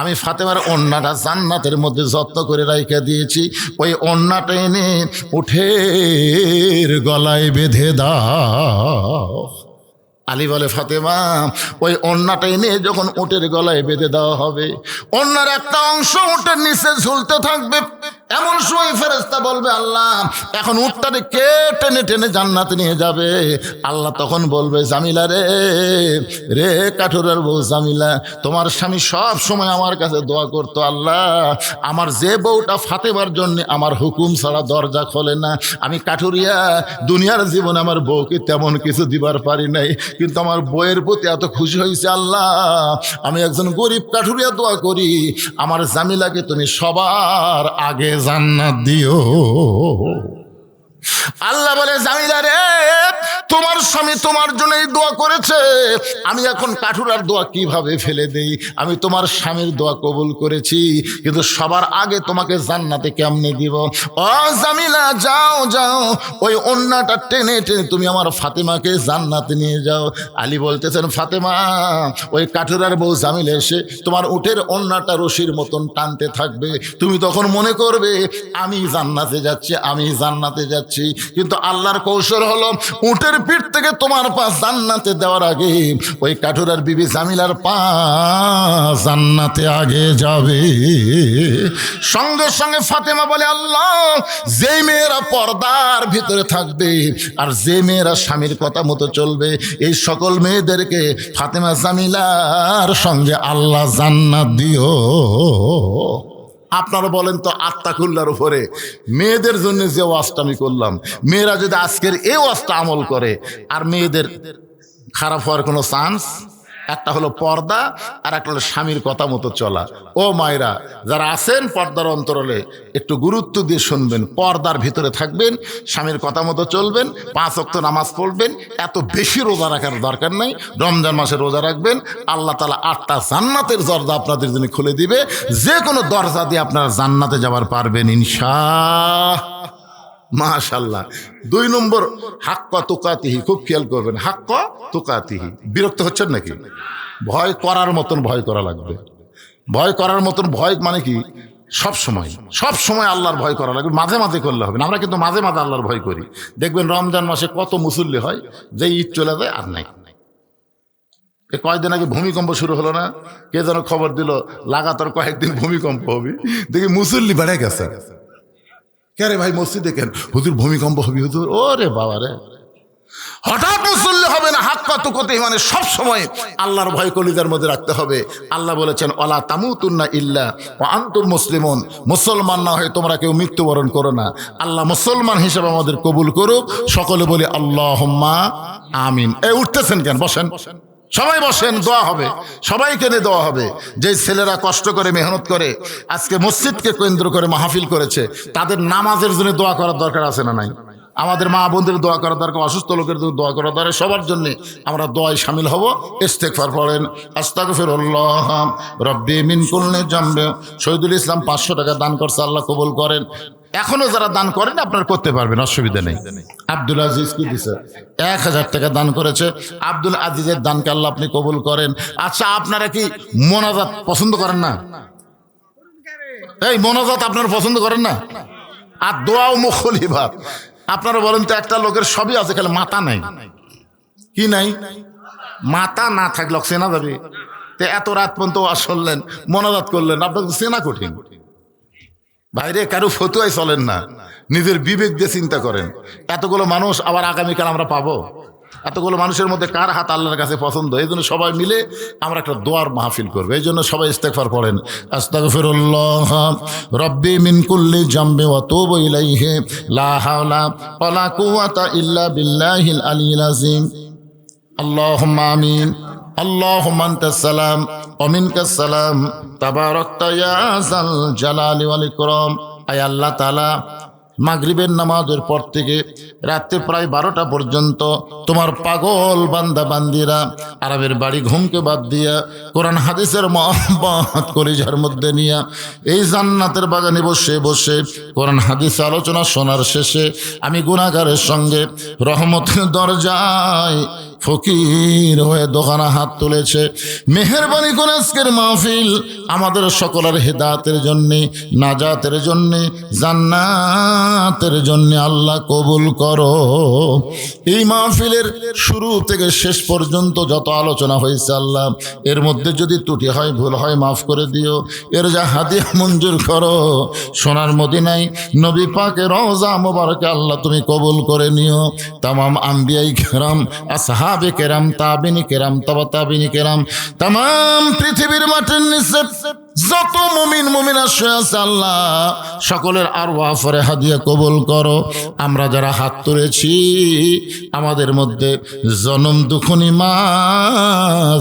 আমি ফাতেমার ওন্নাটা জান্নাতের মধ্যে যত্ন করে রাইখা দিয়েছি, ওই ওন্নাটা এনে উঠের গলায় বেঁধে দাও। আলী বলে ফাতেমা ওই ওন্নাটা এনে যখন উটের গলায় বেঁধে দেওয়া হবে, ওন্নার একটা অংশ উটের নিচে ঝুলতে থাকবে। এমন সময় ফেরেশতা বলবে আল্লাহ এখন উটটারে কে টেনে টেনে জান্নাতে নিয়ে যাবে? আল্লাহ তখন বলবে জামিলা রে, রে কাঠুরের বউ জামিলা, তোমার স্বামী সব সময় আমার কাছে দোয়া করতো, আল্লাহ আমার যে বউটা ফাতেমার জন্য আমার হুকুম ছাড়া দরজা খোলে না, আমি কাঠুরিয়া দুনিয়ার জীবনে আমার বউকে তেমন কিছু দিবার পারি নাই, কিন্তু আমার বউয়ের প্রতি এত খুশি হয়েছে আল্লাহ, আমি একজন গরিব কাঠুরিয়া দোয়া করি আমার জামিলাকে তুমি সবার আগে জান্নাত দিও। আল্লাহ বলে জামিলা রে তোমার স্বামী তোমার জন্যই দোয়া করেছে, আমি এখন কাঠুরার দোয়া কিভাবে ফেলে দেই? আমি তোমার স্বামীর দোয়া কবুল করেছি, কিন্তু সবার আগে তোমাকে জান্নাতে কেমনে দিব? ও জামিলা যাও যাও, ওই ওন্নাটা টেনে টেনে তুমি আমার ফাতেমাকে জান্নাতে নিয়ে যাও। আলী বলতেছেন ফাতেমা ওই কাঠুরার বউ জামিলা এসে তোমার উটের ওন্নাটা রশির মতন টানতে থাকবে, তুমি তখন মনে করবে আমি জান্নাতে যাচ্ছি, আমি জান্নাতে যাচ্ছি। কিন্তু আল্লাহর কৌশল হলো উটের পিঠ থেকে তোমার পা জান্নাতে দেওয়ার আগে ওই কাঠুরার বিবি জামিলার পা জান্নাতে আগে যাবে। সঙ্গে সঙ্গে ফাতেমা বলে, আল্লাহ, যে মেয়েরা পর্দার ভিতরে থাকবে আর যে মেয়েরা স্বামীর কথা মতো চলবে, এই সকল মেয়েদেরকে ফাতেমা জামিলার সঙ্গে আল্লাহ জান্নাত দিও। আপনারা বলেন তো, আত্মাকুল্লার উপরে মেয়েদের জন্য যে ওয়াজটা আমি করলাম, মেয়েরা যদি আজকের এই ওয়াজটা আমল করে, আর মেয়েদের খারাপ হওয়ার কোনো চান্স? একটা হলো পর্দা, আর একটা হলো স্বামীর কথা মতো চলা। ও মায়েরা যারা আছেন পর্দার অন্তরালে, একটু গুরুত্ব দিয়ে শুনবেন। পর্দার ভিতরে থাকবেন, স্বামীর কথা মতো চলবেন, 5 ওয়াক্ত নামাজ পড়বেন, এত বেশি রোজা রাখার দরকার নাই। রমজান মাসে রোজা রাখবেন, আল্লাহ তাআলা 8টা জান্নাতের দরজা আপনাদের জন্য খুলে দিবে। যে কোনো দরজা দিয়ে আপনারা জান্নাতে যাবার পারবেন ইনশাআল্লাহ, মাশাআল্লাহ। 2 নম্বর, হাক্কা তুকাতিহি, খুব খেয়াল করবেন, হাক্কা তুকাতিহি। বিরক্ত হচ্ছেন নাকি? ভয় করার মতন ভয় করা লাগবে। ভয় করার মতন ভয় মানে কি? সব সময় আল্লাহর ভয় করা লাগবে, মাঝে মাঝে করলে হবে না। আমরা কিন্তু মাঝে মাঝে আল্লাহর ভয় করি। দেখবেন রমজান মাসে কত মুসল্লি হয়, যে ঈদ চলে যায় আর নাই। কয়েকদিন আগে ভূমিকম্প শুরু হলো না? কে যেন খবর দিল লাগাতার কয়েকদিন ভূমিকম্প হবে, দেখি মুসল্লি বেড়ে গেছে। কে রে ভাই, মসজিদে কেন? হুজুর ভূমিকম্প হবে হুজুর। ওরে বাবা রে, হঠাৎ মুসল্লি হবে না। হাক্কা তুকাতিহি মানে সব সময় আল্লাহর ভয় কলিজার মধ্যে রাখতে হবে। আল্লাহ বলেছেন, ওয়ালা তামুতুন্না ইল্লা ওয়া আনতুম মুসলিমুন, মুসলমান না হয়ে তোমরা কেউ মৃত্যুবরণ করো না। আল্লাহ মুসলমান হিসেবে আমাদের কবুল করুক। সকলে বলি আল্লাহুম্মা আমিন। এই উঠতেছেন কেন? বসেন, সবাই বসেন, দোয়া হবে, সবাইকে নিয়ে দোয়া হবে। যে ছেলেরা কষ্ট করে মেহনত করে আজকে মসজিদকে কেন্দ্র করে মাহফিল করেছে, তাদের নামাজের জন্য দোয়া করার দরকার আছে না নাই? আমাদের মা বোনদের দোয়া করার দরকার, অসুস্থ লোকের দোয়া করার দরকার, সবার জন্য আমরা দোয়ায় শামিল হব। ইস্তেগফার পড়েন, আস্তাগফিরুল্লাহ রব্বি মিন কুল্লি জামবি। শহীদুল ইসলাম 500 টাকা দান করছে, আল্লাহ কবুল করেন। এখনো যারা দান করেন আপনারা করতে পারবেন, অসুবিধা নেই। আব্দুল আজিজ কি দিছে? 1000 টাকা দান করেছে। আব্দুল আজিজের দানকে আল্লাহ আপনি কবুল করেন। আচ্ছা, আপনারা কি মোনাজাত পছন্দ করেন না? এই মোনাজাত আপনারা পছন্দ করেন না? আর দোয়া ও মুখলিবাত আপনারা বলেন তো, একটা লোকের সবই আছে, খালি মাথা নাই। কি নাই? মাথা না থাকলে চেনা যাবে? এত রাত পর্যন্ত ওয়াজ শুনলেন, মোনাজাত করলেন, আপনাকে চেনা কঠিন। বাইরে কারো ফতুয়ায় চলেন না, নিজের বিবেক দিয়ে চিন্তা করেন। এতগুলো মানুষ আবার আগামীকাল আমরা পাবো? এতগুলো মানুষের মধ্যে কার হাত আল্লাহর কাছে পছন্দ? এই জন্য সবাই মিলে আমরা একটা দোয়ার মাহফিল করবো। এই জন্য সবাই ইস্তেগফার পড়েন, আস্তাগফিরুল্লাহ রব্বি মিন কুল্লি জামবি ওয়া তুবু ইলাইহি লা হাওলা ওয়ালা কুওয়াতা ইল্লা বিল্লাহিল আলিয়্যিল আযীম। আল্লাহুম্মা আমিন। আল্লাহুম্মা আনতাস সালাম ওয়া মিনকাস সালাম তাবারাকতা ইয়া যাল জালালি ওয়াল ইকরাম। আয় আল্লাহ তাআলা, মাগরিবের নামাজের পর থেকে রাতে প্রায় 12টা পর্যন্ত তোমার পাগল বান্দা বান্দিরা আরবের বাড়ি ঘুমকে বাদ দিয়া কোরআন হাদিসের মহব্বত কলিজার মধ্যে নিয়া এই জান্নাতের বাগানে বসে বসে কোরআন হাদিস আলোচনা শোনার শেষে আমি গুনাহগারের সঙ্গে রহমতের দরজায় ফকির হয়ে দোকানা হাত তুলেছে। মেহেরবানি করে আজকের মাহফিল আমাদের সকলের হেদায়েতের জন্যে, নাজাতের জন্যে, জান্নাতের জন্যে আল্লাহ কবুল করো। এই মাহফিলের শুরু থেকে শেষ পর্যন্ত যত আলোচনা হয়েছে আল্লাহ, এর মধ্যে যদি ত্রুটি হয়, ভুল হয়, মাফ করে দিও। এর যা হাদিয়া মঞ্জুর করো। সোনার মদিনায় নবী পাকের রওজা মোবারকে আল্লাহ তুমি কবুল করে নিও। তামাম আম্বিয়াই কেরাম, আসহাবে কেরাম, তাবিনী কেরাম, তাবা তাবিনী কেরাম, তামাম পৃথিবীর মাটির নিচে যত মুমিন মুমিনা শুয়ে আছে আল্লাহ সকলের আরওয়াহ ফরে হাদিয়া কবুল করো। আমরা যারা হাত তুলেছি আমাদের মধ্যে জনম দুখনি মা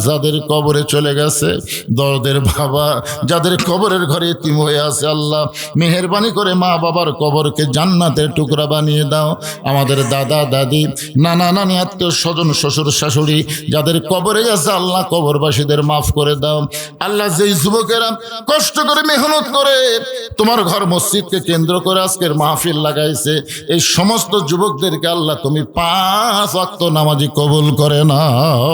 যাদের কবরে চলে গেছে, দরদের বাবা যাদের কবরের ঘরে এতিম হয়ে আছে আল্লাহ মেহেরবানি করে মা বাবার কবরকে জান্নাতের টুকরা বানিয়ে দাও। আমাদের দাদা দাদি, নানা নানি, আত্মীয় স্বজন, শ্বশুর শাশুড়ি যাদের কবরে গেছে আল্লাহ কবরবাসীদের মাফ করে দাও। আল্লাহ যেই যুবকেরা কষ্ট করে মেহনত করে তোমার ঘর মসজিদকে কেন্দ্র করে আজকের মাহফিল লাগাইছে, এই সমস্ত যুবকদেরকে আল্লাহ তুমি 5 ওয়াক্ত নামাজি কবুল করে নাও।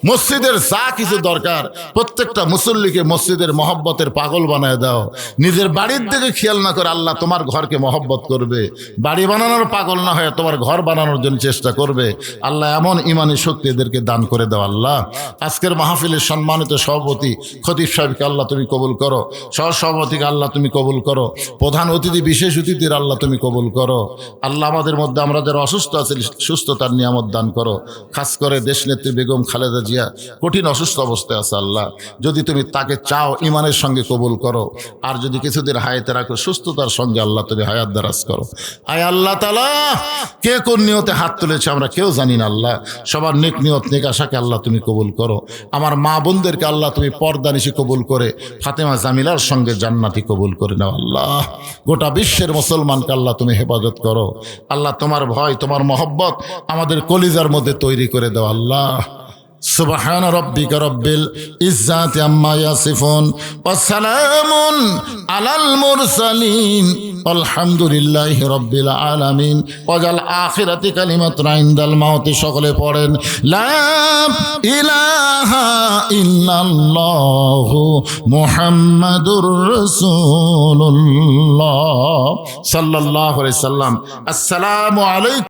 মসজিদের যা কিছু দরকার প্রত্যেকটা মুসল্লিকে মসজিদের মহব্বতের পাগল বানায় দাও। নিজের বাড়ির দিকে খেয়াল না করে আল্লাহ তোমার ঘরকে মহব্বত করবে, বাড়ি বানানোর পাগল না হয়ে তোমার ঘর বানানোর জন্য চেষ্টা করবে। আল্লাহ এমন ইমানি শক্তি এদেরকে দান করে দাও আল্লাহ। আজকের মাহফিলের সম্মানিত সভাপতি খতিব সাহেবকে আল্লাহ তুমি কবুল করো, সহসভাপতিকে আল্লাহ তুমি কবুল করো, প্রধান অতিথি বিশেষ অতিথির আল্লাহ তুমি কবুল করো। আল্লাহ আমাদের মধ্যে আমরা যারা অসুস্থ আছি সুস্থতার নিয়ামত দান করো। খাস করে দেশনেত্রী বেগম খালেদা জিয়া কঠিন অসুস্থ অবস্থায় আছে আল্লাহ, যদি তুমি তাকে চাও ইমানের সঙ্গে কবুল করো, আর যদি কিছুদিন হায়াতে রাখো সুস্থতার সঙ্গে আল্লাহ তুমি হায়াত দারাজ করো। আয় আল্লাহ তাআলা, কে কোন নিয়তে হাত তুলেছে আমরা কেউ জানি না আল্লাহ, সবার নেক নিয়ত নেক আশাকে আল্লাহ তুমি কবুল করো। আমার মা বোনদেরকে আল্লাহ তুমি পর্দা নিশি কবুল করে ফাতেমা জামিলার সঙ্গে জান্নাতি কবুল করে নাও আল্লাহ। গোটা বিশ্বের মুসলমানকে আল্লাহ তুমি হেফাজত করো আল্লাহ। তোমার ভয় তোমার মহব্বত আমাদের কলিজার মধ্যে তৈরি করে দাও আল্লাহ। সুবহান রাব্বিকা রাব্বিল ইজ্জাতি আম্মা ইয়াসিফুন ওয়া সালামুন আলাল মুরসালিন আলহামদুলিল্লাহি রাব্বিল আলামিন। ওয়াজাল আখিরাতি কালিমাতুন ইনদাল মাউতি। সকলে পড়েন লা ইলাহা ইল্লাল্লাহু মুহাম্মাদুর রাসূলুল্লাহ সাল্লাল্লাহু আলাইহি সাল্লাম। আসসালামু আলাইকুম।